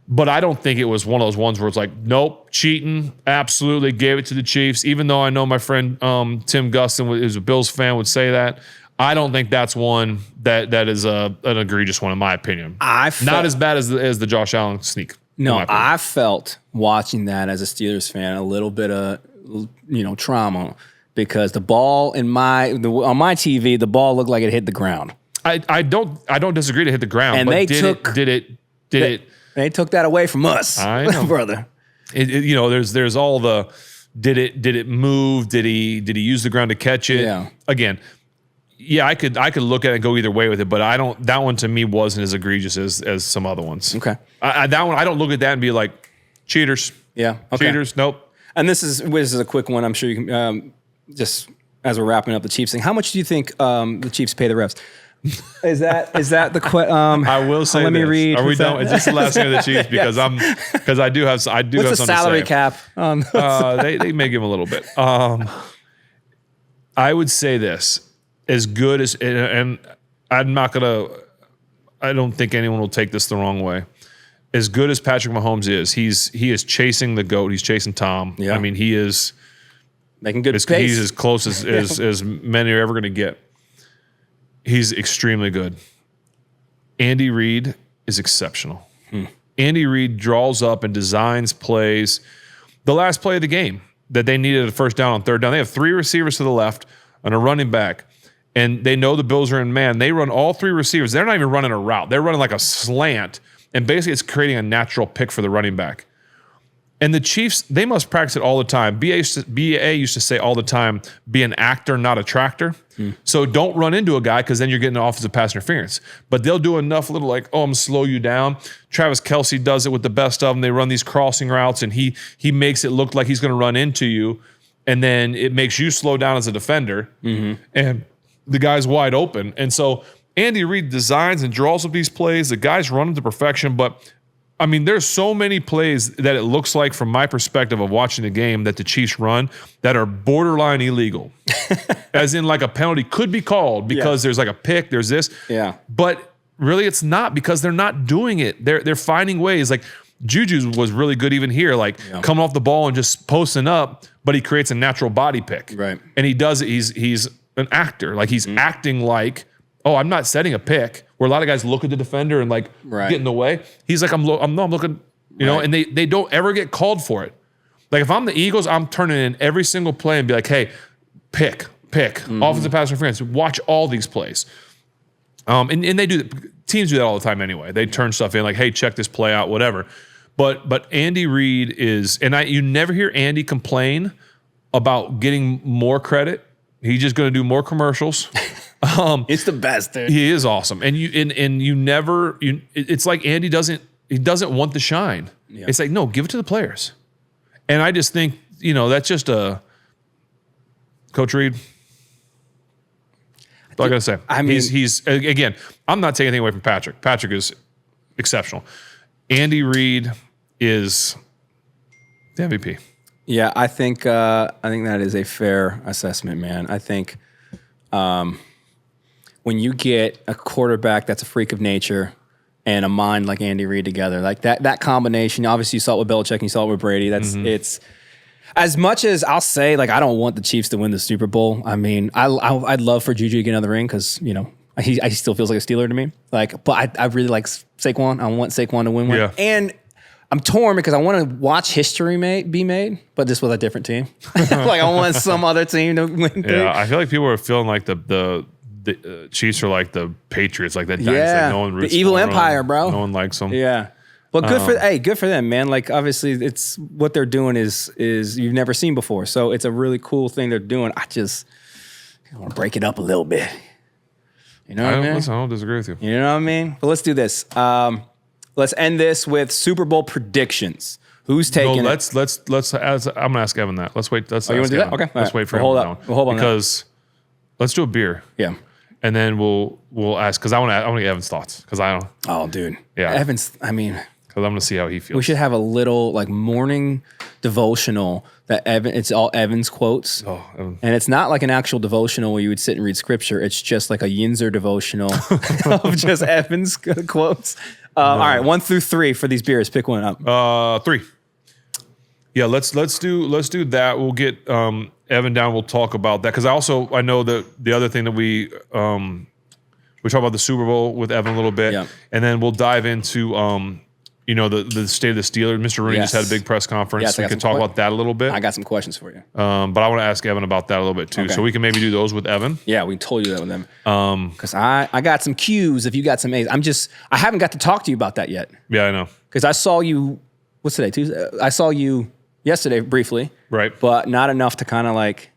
But I don't think it was one of those ones where it's like, nope, cheating, absolutely gave it to the Chiefs. Even though I know my friend Tim Gustin, who's a Bills fan, would say that. I don't think that's one that is an egregious one in my opinion. Not as bad as the Josh Allen sneak. No, I felt watching that as a Steelers fan a little bit of trauma because the ball on my TV, the ball looked like it hit the ground. I don't disagree to hit the ground, and but they took that away from us. I know, brother. There's all the did it move? Did he use the ground to catch it? Yeah. Again. Yeah, I could look at it and go either way with it, but I don't. That one to me wasn't as egregious as some other ones. Okay, that one I don't look at that and be like cheaters. Yeah, okay. Cheaters. Nope. And this is a quick one. I'm sure you can just as we're wrapping up the Chiefs thing. How much do you think the Chiefs pay the refs? Is that the question? I will say. Let me read. Are we done? Is this the last thing of the Chiefs? Because yes. I do have something to say. What's the salary cap? They may give him a little bit. I would say this. As good as, and I'm not going to, I don't think anyone will take this the wrong way. As good as Patrick Mahomes is, he is chasing the GOAT. He's chasing Tom. Yeah. I mean, he is making good pace. He's as close as many are ever going to get. He's extremely good. Andy Reid is exceptional. Andy Reid draws up and designs plays. The last play of the game that they needed a first down on third down, they have 3 receivers to the left and a running back. And they know the Bills are in man. They run all 3 receivers. They're not even running a route. They're running like a slant. And basically it's creating a natural pick for the running back. And the Chiefs, they must practice it all the time. BA used to say all the time, be an actor, not a tractor. So don't run into a guy because then you're getting offensive pass interference. But they'll do enough little like, oh, I'm going to slow you down. Travis Kelce does it with the best of them. They run these crossing routes and he makes it look like he's going to run into you. And then it makes you slow down as a defender. And the guy's wide open. And so Andy Reid designs and draws up these plays. The guys run them to perfection. But, I mean, there's so many plays that it looks like, from my perspective of watching the game, that the Chiefs run that are borderline illegal. As in, like, a penalty could be called because there's like a pick, there's this. Yeah. But really it's not, because they're not doing it. They're finding ways. Like, Juju was really good even here, like coming off the ball and just posting up, but he creates a natural body pick. Right. And he does it. He's an actor. Like, he's acting like, oh, I'm not setting a pick, where a lot of guys look at the defender and like get in the way. He's like, I'm looking, you know, and they don't ever get called for it. Like, if I'm the Eagles, I'm turning in every single play and be like, hey, pick, offensive pass interference. Watch all these plays. And they do, teams do that all the time anyway. They turn stuff in like, hey, check this play out, whatever. But Andy Reid is, and you never hear Andy complain about getting more credit. He's just going to do more commercials. It's the best, dude. He is awesome, and you never. It's like Andy doesn't want the shine. Yeah. It's like, no, give it to the players. And I just think, that's just a Coach Reid. That's all I gotta say. I mean, he's again. I'm not taking anything away from Patrick. Patrick is exceptional. Andy Reid is the MVP. Yeah, I think that is a fair assessment, man. I think when you get a quarterback that's a freak of nature and a mind like Andy Reid together, like that combination. Obviously, you saw it with Belichick and you saw it with Brady. It's as much as I'll say, like, I don't want the Chiefs to win the Super Bowl. I mean, I'd love for Juju to get in the ring because, you know, he still feels like a Steeler to me. Like, but I really like Saquon. I want Saquon to win one. Yeah. And I'm torn because I want to watch history be made, but just with a different team. Like, I want some other team to win. Yeah, I feel like people are feeling like the Chiefs are like the Patriots, like that dynasty. Like no one roots the evil for empire, bro. No one likes them. Yeah. But good for them, man. Like, obviously, it's what they're doing is you've never seen before. So it's a really cool thing they're doing. I want to break it up a little bit. You know what I mean? Listen, I don't disagree with you. You know what I mean? But let's do this. Let's end this with Super Bowl predictions. Who's taking it? Let's. I'm gonna ask Evan that. Let's wait. You want to do that? Okay. Let's wait for him. Hold on. Because let's do a beer. Yeah. And then we'll ask because I want to get Evan's thoughts because I don't. Oh, dude. Yeah. Evan's. I mean, because I'm gonna see how he feels. We should have a little like morning devotional that it's all Evan's quotes. Oh, Evan. And it's not like an actual devotional where you would sit and read scripture. It's just like a Yinzer devotional of just Evan's quotes. All right, 1 through 3 for these beers. Pick one up. 3. Yeah, let's do that. We'll get Evan down. We'll talk about that because I know that the other thing that we talk about the Super Bowl with Evan a little bit, and then we'll dive into the state of the Steelers. Mr. Rooney just had a big press conference. Yes, we can talk about that a little bit. I got some questions for you. But I want to ask Evan about that a little bit too. Okay. So we can maybe do those with Evan. Yeah, we told you that with them. Because I got some Q's if you got some A's. I haven't got to talk to you about that yet. Yeah, I know. Because I saw you, what's today, Tuesday? I saw you yesterday briefly. Right. But not enough to kind of like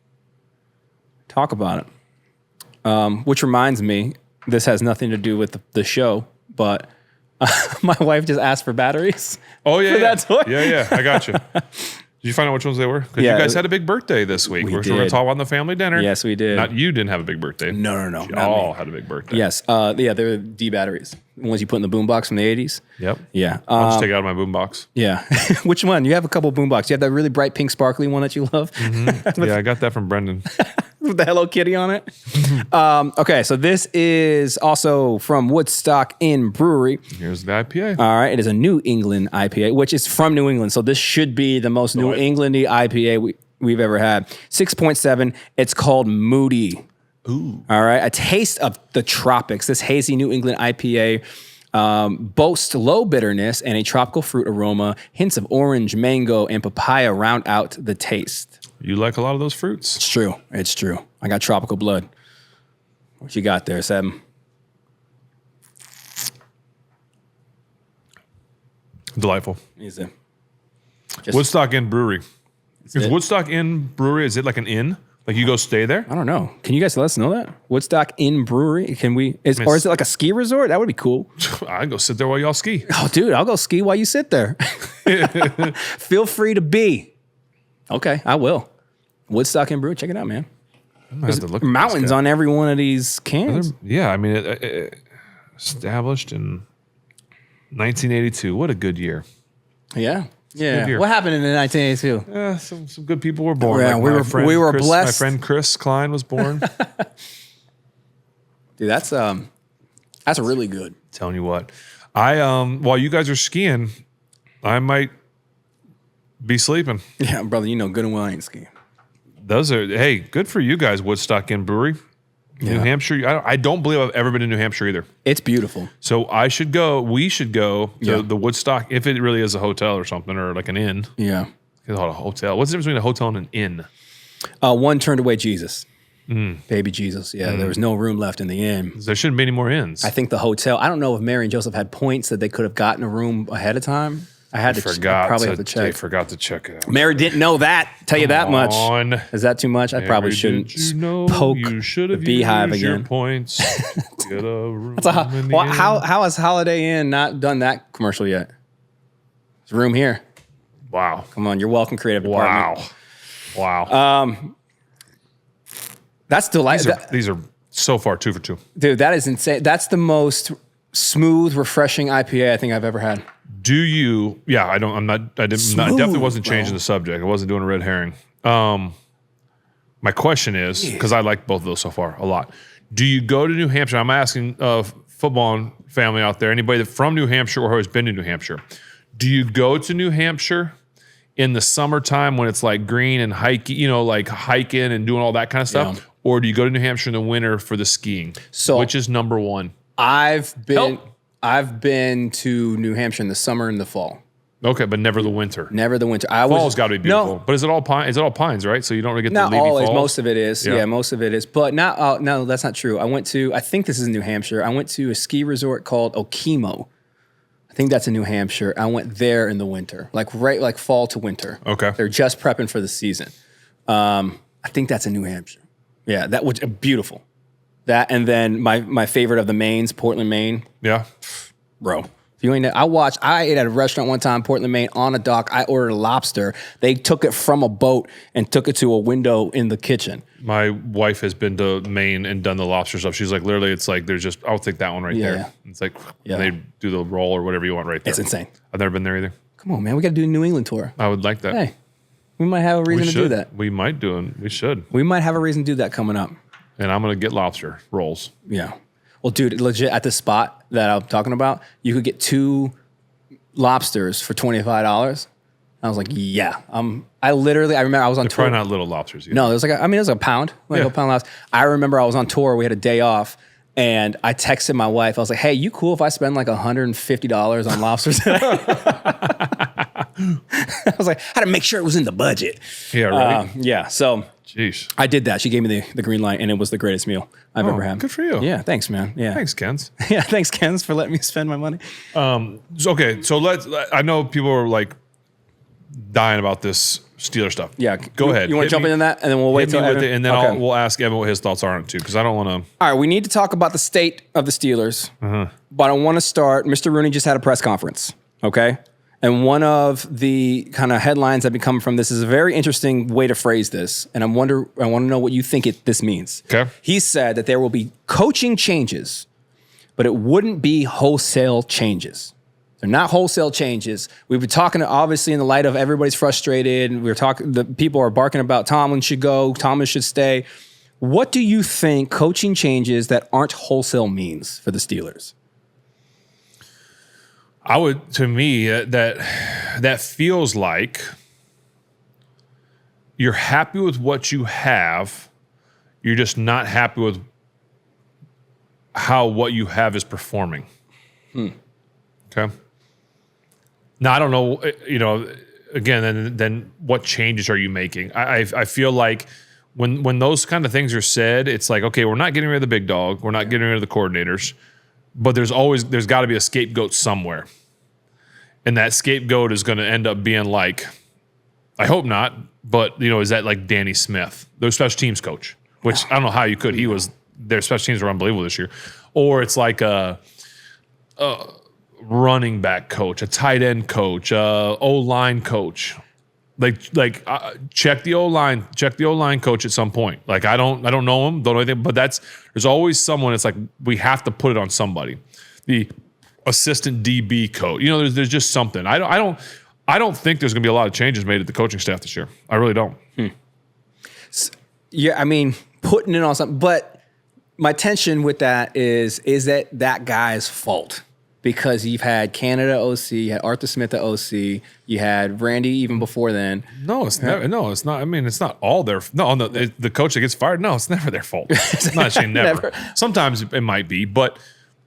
talk about it. Which reminds me, this has nothing to do with the show, but my wife just asked for batteries. Oh, yeah. For that toy. Yeah. I got you. Did you find out which ones they were? Because you guys had a big birthday this week. We're going to talk about the family dinner. Yes, we did. Not you didn't have a big birthday. No. You all had a big birthday. Yes. They're D batteries. The ones you put in the boombox from the 80s. Yep. Yeah. I'll just take it out of my boombox. Yeah. Which one? You have a couple boomboxes. You have that really bright pink sparkly one that you love? Mm-hmm. Yeah, I got that from Brendan. With the Hello Kitty on it. Okay, so this is also from Woodstock in Brewery. Here's the IPA. All right, it is a New England IPA, which is from New England. So this should be the most New Englandy IPA we've ever had. 6.7. It's called Moody. Ooh. All right, a taste of the tropics. This hazy New England IPA boasts low bitterness and a tropical fruit aroma. Hints of orange, mango, and papaya round out the taste. You like a lot of those fruits. It's true. I got tropical blood. What you got there, Seb? Delightful. Easy. Woodstock Inn Brewery. Is Woodstock Inn Brewery, is it like an inn? Like you go stay there? I don't know. Can you guys let us know that? Woodstock Inn Brewery? Or is it like a ski resort? That would be cool. I'd go sit there while y'all ski. Oh, dude, I'll go ski while you sit there. Feel free to be. Okay, I will. Woodstock Inn Brewery, check it out, man. There's mountains on every one of these cans. Yeah, I mean, it established in 1982. What a good year. Yeah. What happened in 1982? Yeah, some good people were born. Yeah, like we were blessed. My friend Chris Klein was born. Dude, that's really good. Telling you what, while you guys are skiing, I might be sleeping. Yeah, brother, you know good and well I ain't skiing. Those are, hey, good for you guys, Woodstock Inn Brewery. Yeah. New Hampshire. I don't believe I've ever been to New Hampshire either. It's beautiful. So we should go to the Woodstock, if it really is a hotel or something, or like an inn. Yeah. It's called a hotel. What's the difference between a hotel and an inn? One turned away Jesus. Baby Jesus. Yeah, there was no room left in the inn. There shouldn't be any more inns. I think the hotel, I don't know if Mary and Joseph had points that they could have gotten a room ahead of time. I probably have to check. They forgot to check it out. Mary didn't know that. Tell you that much. Is that too much? I probably shouldn't poke the beehive again. Your points. Get a room how has Holiday Inn not done that commercial yet? There's room here. Wow. Come on, you're welcome, creative department. Wow. That's delightful. These are so far 2 for 2. Dude, that is insane. That's the most smooth, refreshing IPA I think I've ever had. Do you? Yeah, I definitely wasn't changing the subject. I wasn't doing a red herring. My question is, because I like both of those so far a lot. Do you go to New Hampshire? I'm asking football family out there, anybody from New Hampshire or has been to New Hampshire. Do you go to New Hampshire in the summertime when it's like green and hiking, like hiking and doing all that kind of stuff? Yeah. Or do you go to New Hampshire in the winter for the skiing? So which is number one? I've been to New Hampshire in the summer and the fall. Okay, but never the winter. Never the winter. Fall's got to be beautiful. No, but is it all pine? Is it all pines, right? So you don't really get the leafy always. Falls? Most of it is. Yeah, most of it is. But not. No, that's not true. I think this is in New Hampshire. I went to a ski resort called Okemo. I think that's in New Hampshire. I went there in the winter, like fall to winter. Okay. They're just prepping for the season. I think that's in New Hampshire. Yeah, that was beautiful. That, and then my favorite of the Maines, Portland, Maine. Yeah. Bro. If you ain't, I ate at a restaurant one time, Portland, Maine, on a dock. I ordered a lobster. They took it from a boat and took it to a window in the kitchen. My wife has been to Maine and done the lobster stuff. She's like, literally, it's like, there's just, I'll take that one right there. It's like, they do the roll or whatever you want right there. It's insane. I've never been there either. Come on, man. We got to do a New England tour. I would like that. Hey, we might have a reason to do that. We might do it. We should. We might have a reason to do that coming up. And I'm going to get lobster rolls. Yeah. Well, dude, legit, at the spot that I'm talking about, you could get 2 lobsters for $25. I was like, yeah. I remember I was on tour. Probably not little lobsters either. No, it was like, it was a pound, a pound lobster. I remember I was on tour. We had a day off. And I texted my wife. I was like, hey, you cool if I spend like $150 on lobsters today? I was like, I had to make sure it was in the budget. Yeah, right. Yeah, so jeez, I did that. She gave me the green light, and it was the greatest meal I've ever had. Good for you. Yeah, thanks, man. Yeah. Thanks, Kens. Yeah, thanks, Kens, for letting me spend my money. Okay, so I know people are like dying about this Steeler stuff. Yeah. Go ahead. You want to jump into that, and then we'll wait till Evan? And then we'll ask Evan what his thoughts are on it too, because I don't want to. All right, we need to talk about the state of the Steelers, but I want to start. Mr. Rooney just had a press conference, okay? And one of the kind of headlines that come from this is a very interesting way to phrase this, and I want to know what you think this means. Okay. He said that there will be coaching changes, but it wouldn't be wholesale changes. They're not wholesale changes. We've been talking, obviously, in the light of everybody's frustrated. The people are barking about Tomlin should go, Tomlin should stay. What do you think coaching changes that aren't wholesale means for the Steelers? To me, that feels like you're happy with what you have. You're just not happy with how what you have is performing. Okay. Now, I don't know, again, then what changes are you making? I feel like when those kind of things are said, it's like, okay, we're not getting rid of the big dog. We're not getting rid of the coordinators. But there's got to be a scapegoat somewhere. And that scapegoat is going to end up being like, I hope not, but, is that like Danny Smith, their special teams coach, which I don't know how you could. Their special teams were unbelievable this year. Or it's like a running back coach, a tight end coach, O-line coach. Check the O-line coach at some point. Like I don't know him, don't know anything, but there's always someone. It's like we have to put it on somebody. The assistant DB coach. There's just something. I don't think there's going to be a lot of changes made at the coaching staff this year. I really don't. Yeah, I mean, putting it on something, but my tension with that is that guy's fault. Because you've had Canada OC, you had Arthur Smith at OC, you had Randy even before then. No, it's never. No, it's not. I mean, it's not all their. No, the coach that gets fired. No, it's never their fault. It's not saying never. Sometimes it might be, but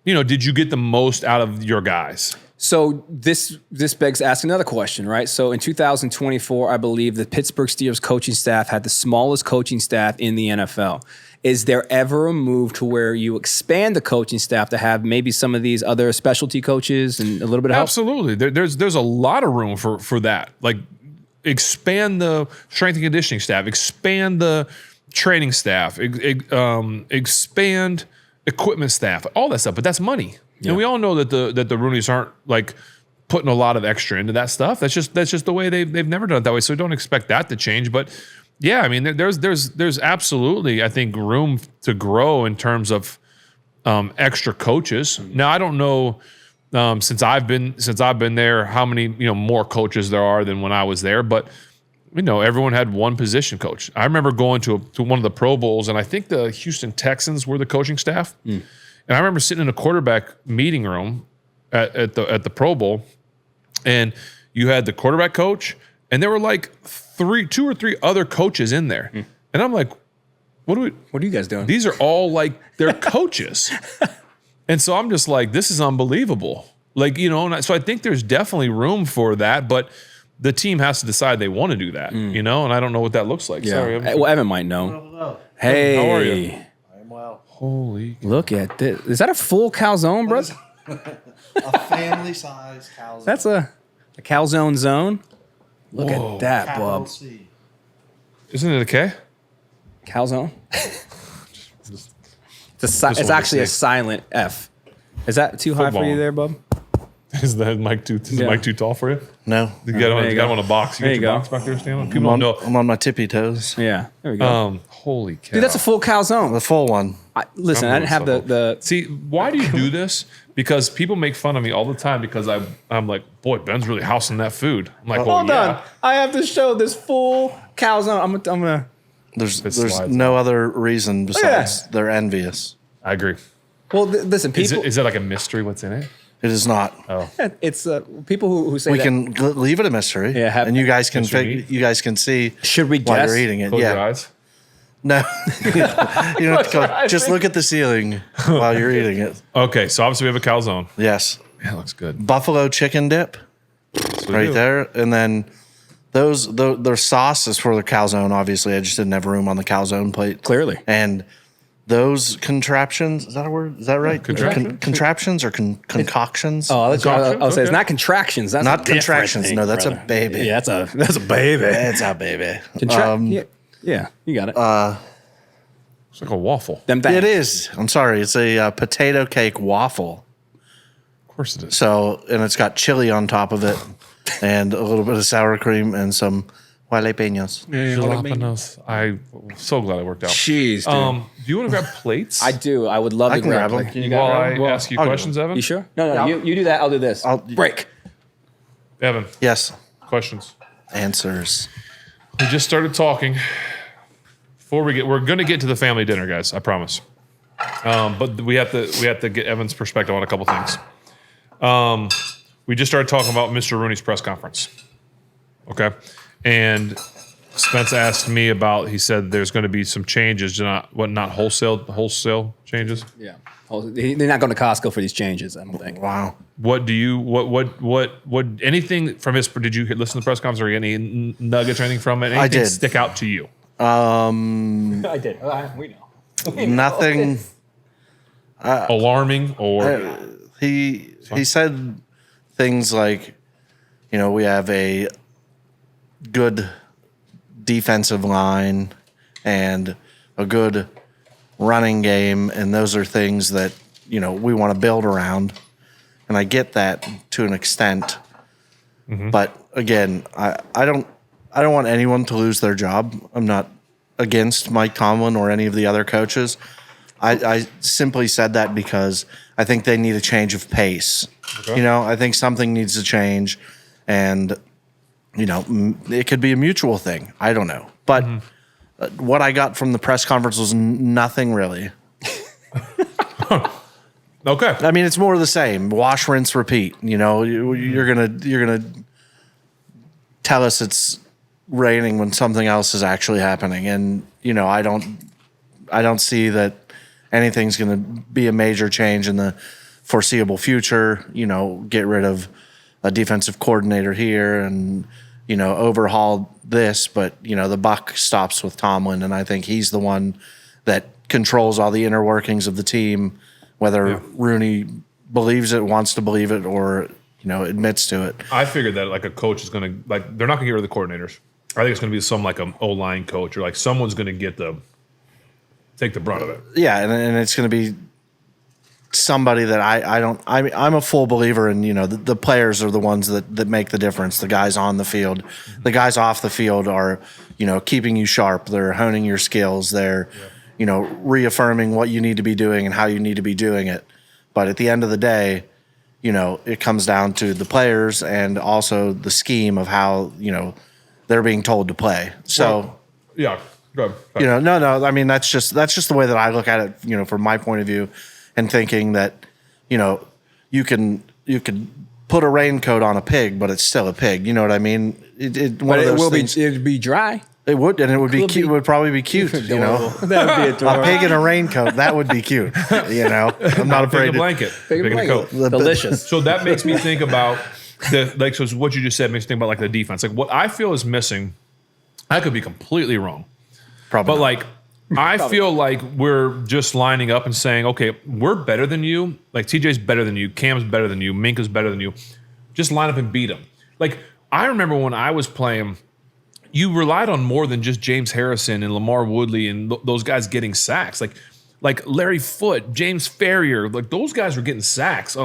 did you get the most out of your guys? So this begs to ask another question, right? So in 2024, I believe the Pittsburgh Steelers coaching staff had the smallest coaching staff in the NFL. Is there ever a move to where you expand the coaching staff to have maybe some of these other specialty coaches and a little bit of help? Absolutely. There's a lot of room for that. Like expand the strength and conditioning staff, expand the training staff, expand equipment staff, all that stuff. But that's money. Yeah. And we all know that the Rooneys aren't like putting a lot of extra into that stuff. That's just the way they've never done it that way. So don't expect that to change. But yeah, I mean, there's absolutely, I think, room to grow in terms of extra coaches. Now, I don't know since I've been there how many more coaches there are than when I was there, but everyone had one position coach. I remember going to one of the Pro Bowls, and I think the Houston Texans were the coaching staff. And I remember sitting in a quarterback meeting room at the Pro Bowl, and you had the quarterback coach, and there were like two or three other coaches in there. And I'm like, what are you guys doing? These are all like they're coaches. And so I'm just like, this is unbelievable. Like, and so I think there's definitely room for that, but the team has to decide they want to do that, and I don't know what that looks like. Yeah. Sorry. Well, Evan might know. Hello. Hey. How are you? I am well. Holy. Look at this. Is that a full calzone, bro? A family-sized calzone. That's a calzone zone. Look Whoa. at that, Capital bub. C. Isn't it a K? Calzone? It's actually a silent F. Is that too high for you there, bub? Is the mic too tall for you? No. You got him on a box. You There got you your go. box back there, Stanley? People don't know. I'm on my tippy toes. Yeah, there we go. Holy cow. Dude, that's a full calzone. The full one. Listen, I didn't have the See, why do you do this? Because people make fun of me all the time because I'm like, boy, Ben's really housing that food. I'm like, well, Hold yeah. on. I have to show this full calzone. I'm gonna. There's slides. no other reason besides Yeah. they're envious. I agree. Well, listen, people. Is it like a mystery what's in it? It is not. Oh. It's people who say We that. can leave it a mystery. Yeah, and you guys can Mystery meat? you guys can see Should we while guess? you're eating it. Close your Yeah. eyes. No. You don't have to go. Just look at the ceiling while you're eating it. Okay, so obviously we have a calzone. Yes. Yeah, it looks good. Buffalo chicken dip. Right there. And then their sauce is for the calzone, obviously. I just didn't have room on the calzone plate. Clearly. And those contraptions, is that a word? Is that right? Contraption? Concoctions or concoctions? Oh, I'll say it's Okay. not contractions. That's Not a different contractions. thing, No, that's brother. a baby. Yeah, that's a baby. It's a baby. Yeah, you got it. It's like a waffle. Them things. It is. I'm sorry. It's a potato cake waffle. Of course it is. So, and it's got chili on top of it and a little bit of sour cream and some jalapenos. Jalapenos. I'm so glad it worked out. Jeez, dude. Do you want to grab plates? I do. I would love I to can grab grab 'em. them. Can you got While it? I ask you I'll questions, Evan? You sure? No, you do that. I'll do this. Break. Evan, Yes. questions. Answers. We just started talking. We're going to get to the family dinner, guys. I promise. But we have to get Evan's perspective on a couple things. We just started talking about Mr. Rooney's press conference. Okay, and Spence asked me about. He said there's going to be some changes, not wholesale changes. Yeah. They're not going to Costco for these changes, I don't think. Wow. What do you what anything from his? Did you listen to the press conference or any nuggets or anything from it? Anything did. stick out to you? I did. We know. Nothing. Alarming or He said things like, we have a good defensive line and a good running game, and those are things that we want to build around. And I get that to an extent, but again, I don't want anyone to lose their job. I'm not against Mike Tomlin or any of the other coaches. I simply said that because I think they need a change of pace. Okay. I think something needs to change, and it could be a mutual thing. I don't know, but what I got from the press conference was nothing really. okay. I mean, it's more of the same. Wash, rinse, repeat. You're gonna tell us it's raining when something else is actually happening, and I don't see that anything's going to be a major change in the foreseeable future. Get rid of a defensive coordinator here and overhaul this, but the buck stops with Tomlin, and I think he's the one that controls all the inner workings of the team, whether Rooney believes it, wants to believe it, or admits to it. I figured that like a coach is going to they're not going to get rid of the coordinators. I think it's going to be some like an O-line coach or like someone's going to take the brunt of it. Yeah, and it's going to be somebody that I'm a full believer in. The players are the ones that make the difference. The guys on the field, the guys off the field are keeping you sharp. They're honing your skills. They're reaffirming what you need to be doing and how you need to be doing it. But at the end of the day, it comes down to the players and also the scheme of how they're being told to play. So, yeah, go ahead. No. I mean, that's just the way that I look at it. From my point of view, and thinking that, you can put a raincoat on a pig, but it's still a pig. You know what I mean? It'd be dry. It would, and it would be cute. It would probably be cute. That would be adorable. A pig in a raincoat. That would be cute. I'm not afraid. Pig in a blanket. Pig in a coat. Delicious. So that makes me think about so what you just said makes me think about like the defense. Like what I feel is missing. I could be completely wrong. Probably. But like I feel like we're just lining up and saying, okay, we're better than you. Like TJ's better than you. Cam's better than you. Minka's better than you. Just line up and beat them. Like I remember when I was playing, you relied on more than just James Harrison and Lamar Woodley and those guys getting sacks. Like Larry Foote, James Ferrier, like those guys were getting sacks.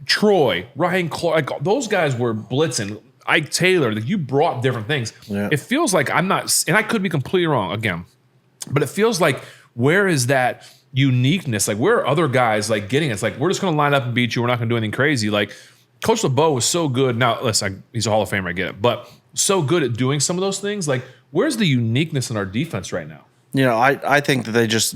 Troy, Ryan Clark, like those guys were blitzing. Ike Taylor, like you brought different things. Yeah. It feels like I'm not, and I could be completely wrong again, but it feels like where is that uniqueness? Like where are other guys like getting it? It's like we're just going to line up and beat you. We're not going to do anything crazy. Like Coach LeBeau was so good. Now, listen, he's a Hall of Famer, I get it, but so good at doing some of those things. Like where's the uniqueness in our defense right now? I think that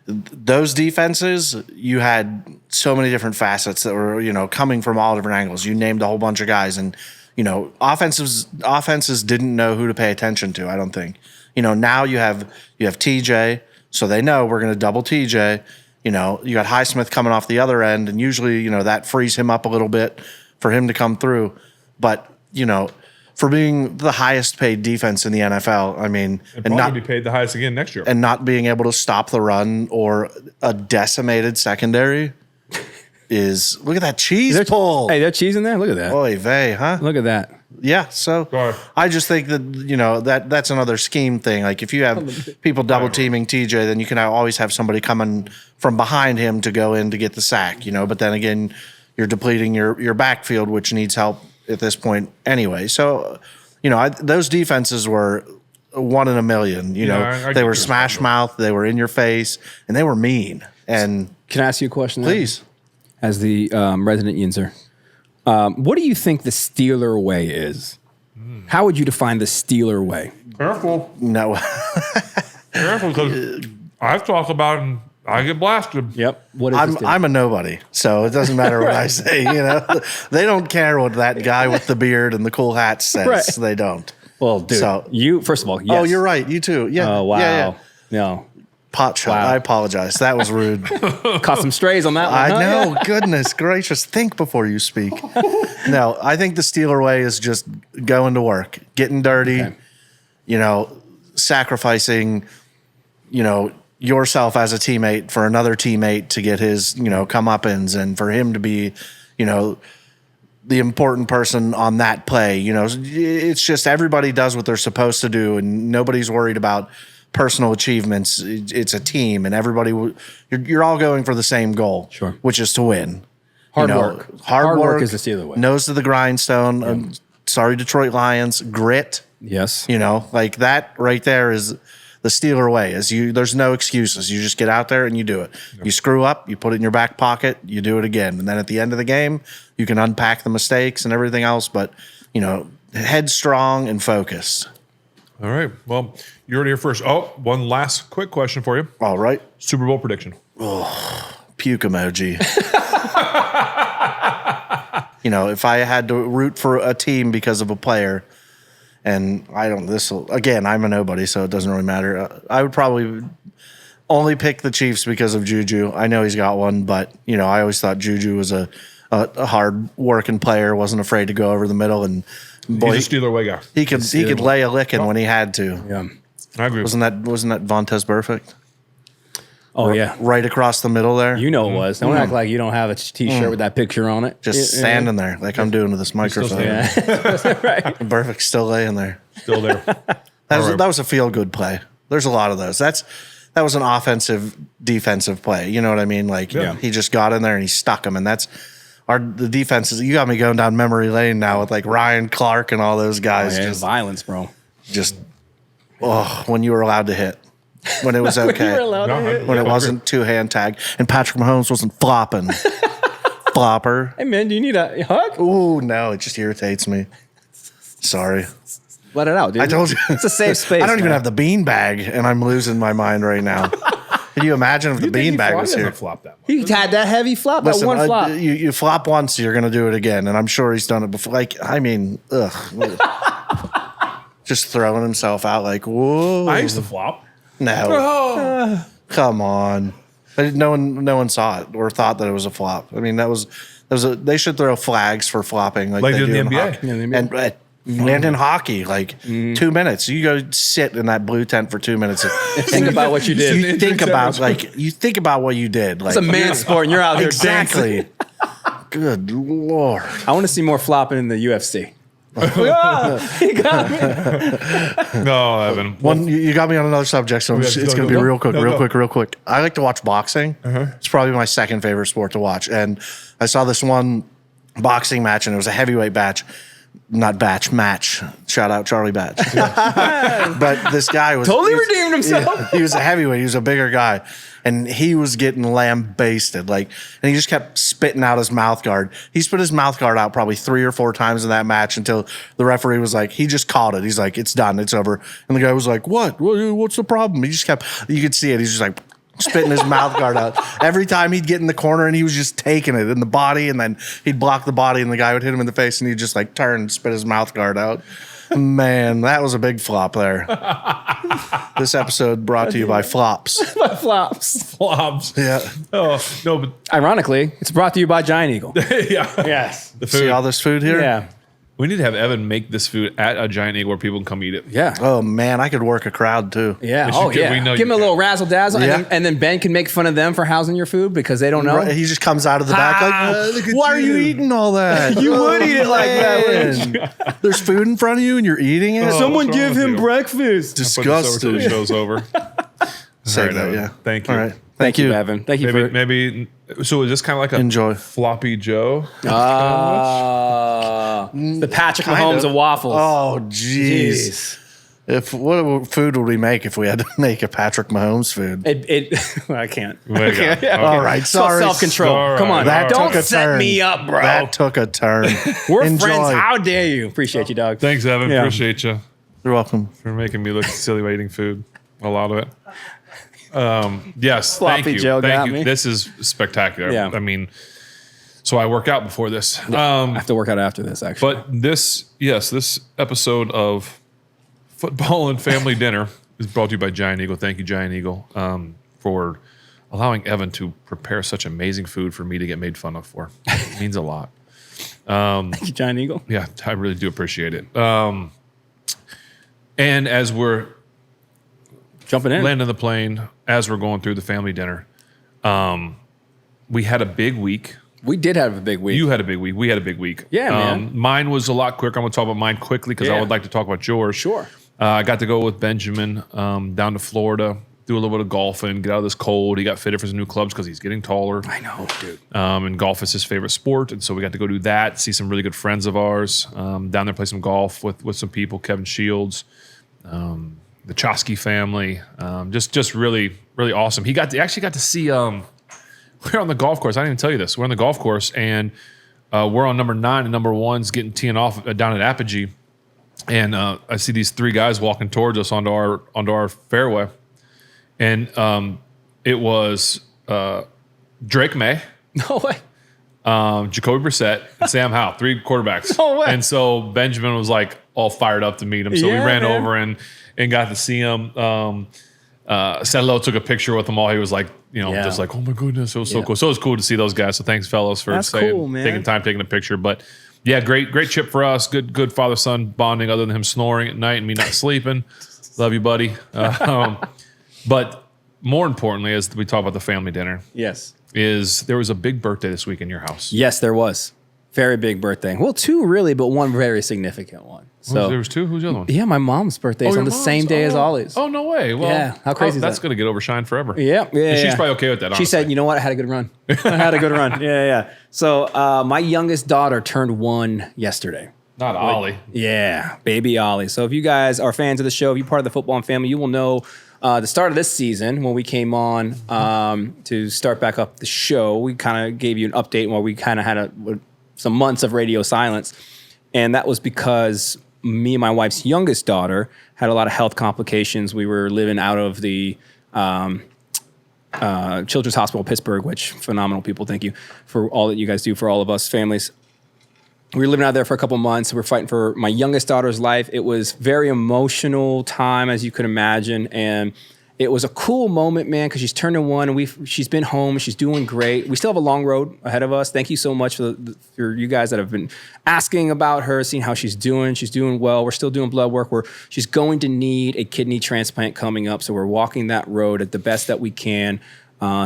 those defenses, you had so many different facets that were, coming from all different angles. You named a whole bunch of guys, and, offenses didn't know who to pay attention to, I don't think. Now you have TJ, so they know we're going to double TJ. You got Highsmith coming off the other end, and usually, that frees him up a little bit for him to come through. But, for being the highest paid defense in the NFL, I mean, and not be paid the highest again next year, and not being able to stop the run or a decimated secondary is look at that cheese pull. Hey, that cheese in there. Look at that. Oy vey, huh? Look at that. Yeah. So I just think that that's another scheme thing. Like if you have people double teaming TJ, then you can always have somebody coming from behind him to go in to get the sack. But then again, you're depleting your backfield, which needs help at this point anyway. So, those defenses were 1 in a million. They were smash mouth, they were in your face, and they were mean. And can I ask you a question? Please. As the resident Yinzer, what do you think the Steeler way is? How would you define the Steeler way? Careful. No. Careful, because I've talked about it and I get blasted. Yep. What is I'm a nobody, so it doesn't matter what I say. They don't care what that guy with the beard and the cool hat says. Right. They don't. Well, dude, you first of all, yes. Oh, you're right. You too. Yeah. Oh, wow. Yeah. No. Pot shot. Wow. I apologize. That was rude. Caught some strays on that one. I know. Goodness gracious. Think before you speak. No, I think the Steeler way is just going to work, getting dirty, sacrificing, yourself as a teammate for another teammate to get his, comeuppance, and for him to be, the important person on that play. It's just everybody does what they're supposed to do, and nobody's worried about personal achievements. It's a team, and everybody, you're all going for the same goal, sure, which is to win. Hard work. Hard work is the Steeler way. Nose to the grindstone. Yeah. Sorry, Detroit Lions. Grit. Yes. Like that right there is the Steeler way. There's no excuses. You just get out there and you do it. Yep. You screw up, you put it in your back pocket, you do it again. And then at the end of the game, you can unpack the mistakes and everything else, but, headstrong and focused. All right. Well, you're here first. Oh, one last quick question for you. All right. Super Bowl prediction. Oh, puke emoji. If I had to root for a team because of a player, and I'm a nobody, so it doesn't really matter. I would probably only pick the Chiefs because of Juju. I know he's got one, but, I always thought Juju was a hard-working player, wasn't afraid to go over the middle, and boy, he's a Steeler way guy. He could lay a licking when he had to. Yeah, I agree. Wasn't that Vontaze Burfict? Oh, yeah. Right across the middle there. It was. Don't act like you don't have a T-shirt with that picture on it. Just standing there like I'm doing with this microphone. Yeah. Right. Burfict's still laying there. Still there. That was a feel-good play. There's a lot of those. That was an offensive, defensive play. You know what I mean? Like, he just got in there and he stuck him. And that's the defenses. You got me going down memory lane now with like Ryan Clark and all those guys. Just violence, bro. Just, when you were allowed to hit. When it was okay. When it wasn't two-hand tag. And Patrick Mahomes wasn't flopping. Flopper. Hey, man, do you need a hug? Ooh, no. It just irritates me. Sorry. Let it out, dude. I told you. It's a safe space. I don't even have the bean bag, and I'm losing my mind right now. Can you imagine if the bean bag was here? Flop that much. He had that heavy flop, that one flop. You flop once, you're going to do it again, and I'm sure he's done it before. Like, I mean, just throwing himself out like, whoa. I used to flop. No. Come on. No one saw it or thought that it was a flop. I mean, they should throw flags for flopping like they do in NBA. hockey. And in hockey, like 2 minutes. You go sit in that blue tent for 2 minutes. Think about what you did. You think about what you do. Like, it's a man's sport, and you're out here exactly. dancing. Good Lord. I want to see more flopping in the UFC. He got me. No, Evan. You got me on another subject, so it's going to be real quick. I like to watch boxing. It's probably my second favorite sport to watch. And I saw this one boxing match, and it was a heavyweight match. Shout out Charlie Batch. But this guy was redeemed himself. He was a heavyweight. He was a bigger guy. And he was getting lambasted. And he just kept spitting out his mouth guard. He spit his mouth guard out probably 3 or 4 times in that match until the referee was like, he just called it. He's like, it's done. It's over. And the guy was like, what? What's the problem? He just kept, you could see it. He's just like, spitting his mouth guard out. Every time he'd get in the corner and he was just taking it in the body, and then he'd block the body and the guy would hit him in the face and he'd just like turn and spit his mouth guard out. Man, that was a big flop there. This episode brought to you by Flops. By Flops. Flops. Yeah. Oh, no, but ironically, it's brought to you by Giant Eagle. yeah. Yes. The food. See all this food here? Yeah. We need to have Evan make this food at a Giant Eagle where people can come eat it. Yeah. Oh, man, I could work a crowd too. Yeah. Yes, you could. Yeah. We know Give him you a can. little razzle dazzle, Yeah. and then Ben can make fun of them for housing your food because they don't know. Right, he just comes out of the back like, look at why are you." you eating all that? You would eat it like that, that. There's food in front of you and you're eating it? Someone what's wrong give with him you? breakfast. Put this over Disgusting. till the show's over. Save All right, that, Evan. yeah. Thank you. All right. Thank you, Evan. Thank you for Maybe. So is this kind of like a Enjoy. Floppy Joe? the Patrick Mahomes of waffles. Oh, jeez. What food would we make if we had to make a Patrick Mahomes food? I can't. Okay. All right, sorry. Self-control. All Come on. right. Don't took a set turn. me up, bro. That took a turn. We're Enjoy. friends. How dare you? Appreciate you, dog. Thanks, Evan. Yeah. Appreciate you You're welcome. for making me look silly while eating food. A lot of it. Yes. Floppy thank you. Joe Thank got you. me. This is spectacular. Yeah. I mean, so I work out before this. I have to work out after this, actually. But this episode of Footballin' Family Dinner is brought to you by Giant Eagle. Thank you, Giant Eagle, for allowing Evan to prepare such amazing food for me to get made fun of for. It means a lot. Thank you, Giant Eagle. Yeah, I really do appreciate it. And as we're Jumping in. landing the plane, as we're going through the family dinner, we had a big week. We did have a big week. You had a big week. We had a big week. Yeah, man. Mine was a lot quicker. I'm going to talk about mine quickly because I Yeah. would like to talk about yours. Sure. I got to go with Benjamin down to Florida, do a little bit of golfing, get out of this cold. He got fitted for his new clubs because he's getting taller. I know, dude. And golf is his favorite sport. And so we got to go do that, see some really good friends of ours, down there play some golf with some people, Kevin Shields, the Chosky family. Just really, really awesome. He actually got to see, we're on the golf course. I didn't even tell you this. We're on the golf course and we're on number 9 and number 1's getting teeing off down at Apogee. And I see these 3 guys walking towards us onto our fairway. And it was Drake May, No way. Jacoby Brissett, and Sam Howell, 3 quarterbacks. No way. And so Benjamin was like all fired up to meet him. So we Yeah, ran man. over and got to see him. Said hello, took a picture with them all. He was like, Yeah. just like, oh my goodness, it was so Yeah. cool. So it was cool to see those guys. So thanks, fellas, for That's cool, man. taking time, taking a picture. But yeah, great trip for us. Good father-son bonding other than him snoring at night and me not sleeping. Love you, buddy. But more importantly, as we talk about the family dinner, Yes. is there was a big birthday this week in your house. Yes, there was. Very big birthday. Well, 2 really, but one very significant one. So There was 2? Who's the other one? yeah, my mom's birthday is your on the same mom's? day as Ollie's. Oh, no way. Well, Yeah, how crazy is that's that? going to get overshined forever. Yeah. And she's yeah. probably okay with that, She said, honestly. you know what? I had a good run. Yeah. So my youngest daughter turned 1 yesterday. Not Ollie. Yeah, baby Ollie. So if you guys are fans of the show, if you're part of the Football and Family, you will know the start of this season when we came on to start back up the show, we kind of gave you an update while we kind of had some months of radio silence. And that was because me and my wife's youngest daughter had a lot of health complications. We were living out of the Children's Hospital Pittsburgh, which phenomenal people. Thank you for all that you guys do for all of us families. We were living out there for a couple months. We're fighting for my youngest daughter's life. It was very emotional time, as you could imagine. And it was a cool moment, man, because she's turning 1 and she's been home. She's doing great. We still have a long road ahead of us. Thank you so much for you guys that have been asking about her, seeing how she's doing. She's doing well. We're still doing blood work. She's going to need a kidney transplant coming up. So we're walking that road at the best that we can.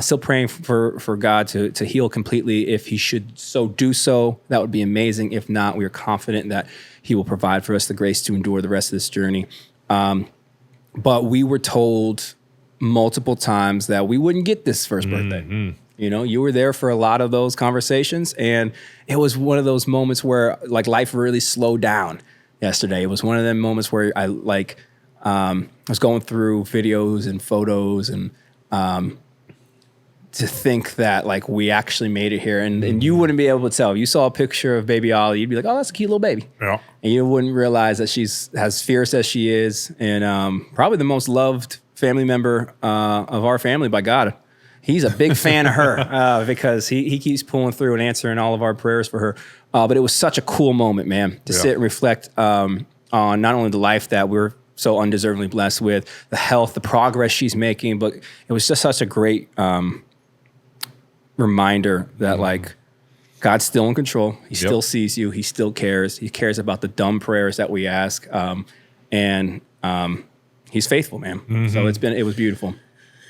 Still praying for God to heal completely. If he should so do so, that would be amazing. If not, we are confident that he will provide for us the grace to endure the rest of this journey. But we were told multiple times that we wouldn't get this first birthday. You know, you were there for a lot of those conversations, and it was one of those moments where like life really slowed down yesterday. It was one of them moments where I was going through videos and photos and to think that like we actually made it here, and you wouldn't be able to tell. If you saw a picture of baby Ollie, you'd be like, oh, that's a cute little baby. Yeah. And you wouldn't realize that she's as fierce as she is, and probably the most loved family member of our family by God. He's a big fan of her because he keeps pulling through and answering all of our prayers for her. But it was such a cool moment, man, to sit and reflect on not only the life that we're so undeservingly blessed with, the health, the progress she's making, but it was just such a great reminder that like God's still in control. He still sees you. He still cares. He cares about the dumb prayers that we ask. And he's faithful, man. So it was beautiful.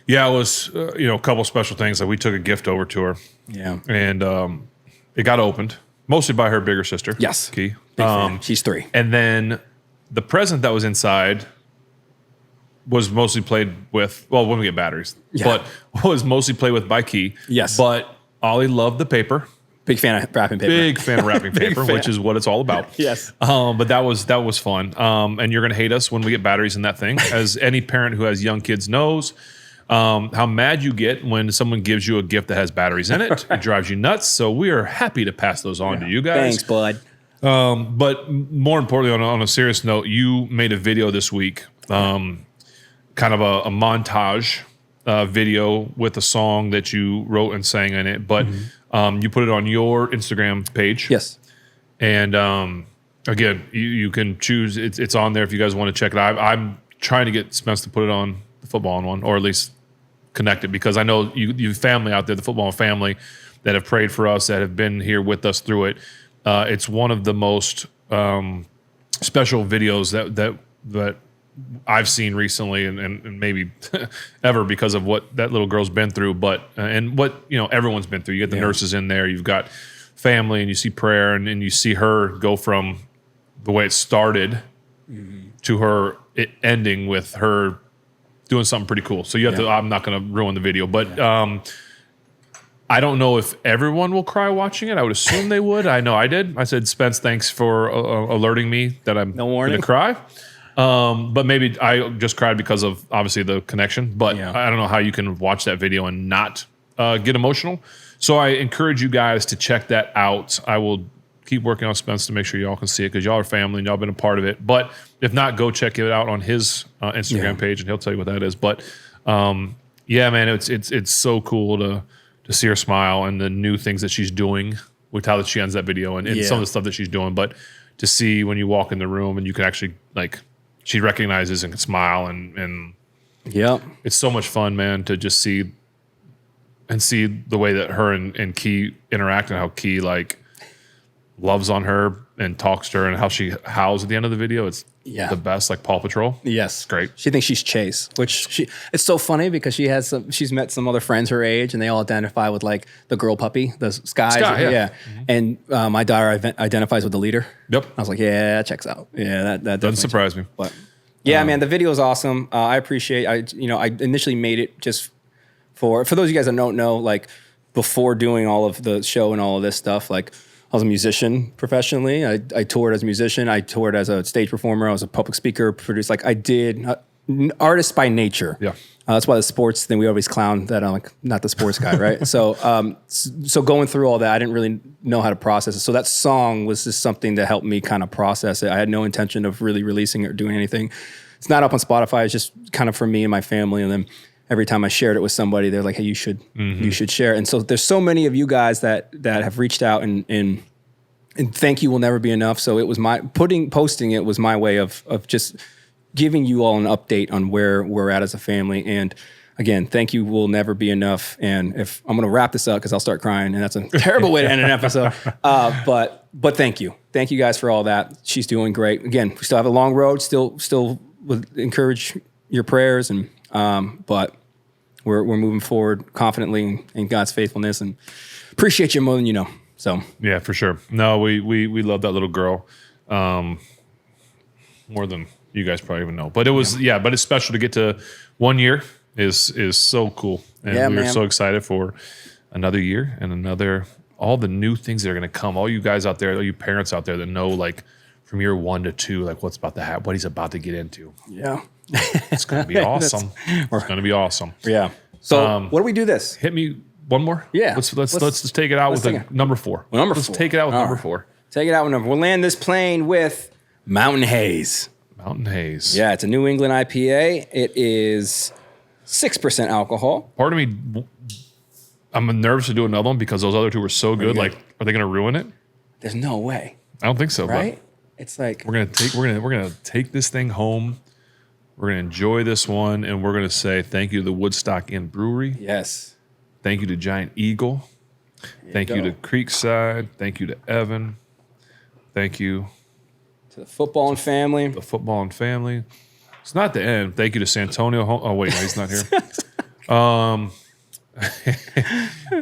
Yeah, it was, a couple special things. Like we took a gift over to her. Yeah. And it got opened, mostly by her bigger sister. Yes. Key. Big fan. She's 3. And then the present that was inside was mostly played with, well, when we get batteries, but was mostly played with by Key. Yes. But Ollie loved the paper. Big fan of wrapping paper. Big fan of wrapping paper, which is what it's all about. Yes. But that was fun. And you're going to hate us when we get batteries in that thing. As any parent who has young kids knows, how mad you get when someone gives you a gift that has batteries in it. It drives you nuts. So we are happy to pass those on to you guys. Thanks, bud. But more importantly, on a serious note, you made a video this week, kind of a montage video with a song that you wrote and sang in it. But you put it on your Instagram page. Yes. And again, you can choose. It's on there if you guys want to check it out. I'm trying to get Spence to put it on the Footballin' one, or at least connect it, because I know you family out there, the Footballin' family, that have prayed for us, that have been here with us through it. It's one of the most special videos that I've seen recently, and maybe ever, because of what that little girl's been through. But and what everyone's been through. You get the nurses in there, you've got family, and you see prayer, and you see her go from the way it started to her ending with her doing something pretty cool. So you have to. I'm not going to ruin the video, but I don't know if everyone will cry watching it. I would assume they would. I know I did. I said, Spence, thanks for alerting me that I'm going to cry. But maybe I just cried because of obviously the connection. But I don't know how you can watch that video and not get emotional. So I encourage you guys to check that out. I will keep working on Spence to make sure y'all can see it, because y'all are family and y'all been a part of it. But if not, go check it out on his Instagram page, and he'll tell you what that is. But yeah, man, it's so cool to see her smile and the new things that she's doing with how that she ends that video and some of the stuff that she's doing. But to see when you walk in the room and you can actually, like, she recognizes and can smile, and it's so much fun, man, to just see the way that her and Key interact, and how Key like loves on her and talks to her, and how she howls at the end of the video. It's the best, like Paw Patrol. Yes. Great. She thinks she's Chase, which it's so funny because she's met some other friends her age, and they all identify with like the girl puppy, the Sky. Mm-hmm. And my daughter identifies with the leader. Yep. I was like, yeah, that checks out. Yeah, that doesn't surprise me. But yeah, man, the video is awesome. I appreciate. I initially made it just for those of you guys that don't know, like before doing all of the show and all of this stuff, like, I was a musician professionally. I toured as a musician. I toured as a stage performer. I was a public speaker, produced. Like I did artist by nature. Yeah. That's why the sports thing, we always clown that I'm like, not the sports guy, right? So going through all that, I didn't really know how to process it. So that song was just something that helped me kind of process it. I had no intention of really releasing it or doing anything. It's not up on Spotify. It's just kind of for me and my family. And then every time I shared it with somebody, they're like, hey, you should share it. And so there's so many of you guys that have reached out and thank you will never be enough. So it was posting it was my way of just giving you all an update on where we're at as a family. And again, thank you will never be enough. And if I'm going to wrap this up because I'll start crying and that's a terrible way to end an episode. But thank you. Thank you guys for all that. She's doing great. Again, we still have a long road, still would encourage your prayers and, but we're moving forward confidently in God's faithfulness and appreciate you more than you know. So yeah, for sure. No, we love that little girl more than you guys probably even know. But it was but it's special to get to 1 year is so cool. And we're so excited for another year and all the new things that are going to come. All you guys out there, all you parents out there that know like from year 1 to 2, like what's about to happen, what he's about to get into. Yeah. It's going to be awesome. It's going to be awesome. Yeah. So what do we do this? Hit me one more. Yeah. Let's just take it out with a number 4. Well, let's take it out with number 4. Take it out with number. We'll land this plane with Mountain Haze. Mountain Haze. Yeah, it's a New England IPA. It is 6% alcohol. Part of me, I'm nervous to do another one because those other 2 were so good. Like, are they going to ruin it? There's no way. I don't think so. Right? But it's like we're gonna take this thing home. We're gonna enjoy this one, and we're gonna say thank you to the Woodstock Inn Brewery. Yes. Thank you to Giant Eagle. Thank you to Creekside. Thank you to Evan. Thank you to the Footballin family. The Footballin family. It's not the end. Thank you to Santonio. Oh wait, no, he's not here.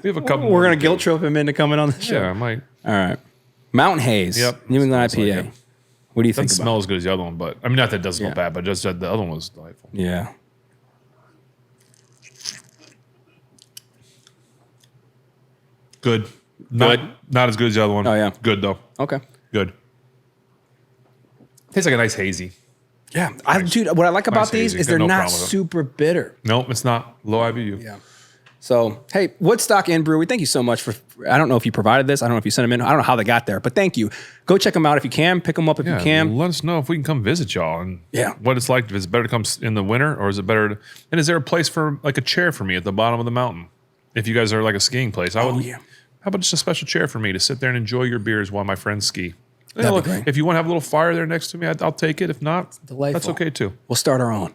We have a couple. We're gonna guilt trip him into coming on the show. Yeah, I might. All right. Mountain Haze. Yep. New England IPA. Like what do you think? Doesn't smell as good as the other one, but I mean, not that it doesn't smell bad, but just the other one was delightful. Yeah. Good. Not as good as the other one. Oh yeah. Good though. Okay. Good. Tastes like a nice hazy. Yeah. Dude, what I like about these is they're not super bitter. Nope, it's not. Low IBU. Yeah. So, hey, Woodstock Inn Brewery, thank you so much for, I don't know if you provided this. I don't know if you sent them in. I don't know how they got there, but thank you. Go check them out if you can. Pick them up if you can. Let us know if we can come visit y'all and what it's like. If it's better to come in the winter or is it better to, and is there a place for like a chair for me at the bottom of the mountain? If you guys are like a skiing place, how about just a special chair for me to sit there and enjoy your beers while my friends ski? That'd be great. If you want to have a little fire there next to me, I'll take it. If not, that's okay too. We'll start our own.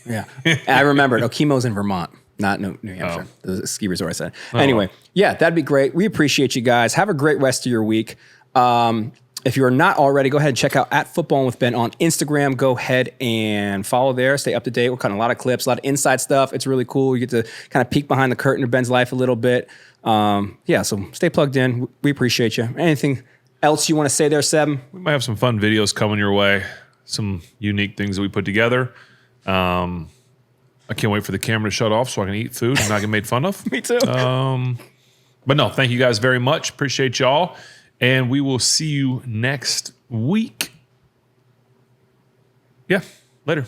Yeah. I remembered. Okimo's in Vermont. Not New Hampshire. The ski resort I said. Anyway, that'd be great. We appreciate you guys. Have a great rest of your week. If you're not already, go ahead and check out @Footballin with Ben on Instagram. Go ahead and follow there. Stay up to date. We're cutting a lot of clips, a lot of inside stuff. It's really cool. You get to kind of peek behind the curtain of Ben's life a little bit. So stay plugged in. We appreciate you. Anything else you want to say there, Seb? We might have some fun videos coming your way. Some unique things that we put together. I can't wait for the camera to shut off so I can eat food and not get made fun of. Me too. But no, thank you guys very much. Appreciate y'all. And we will see you next week. Yeah, later.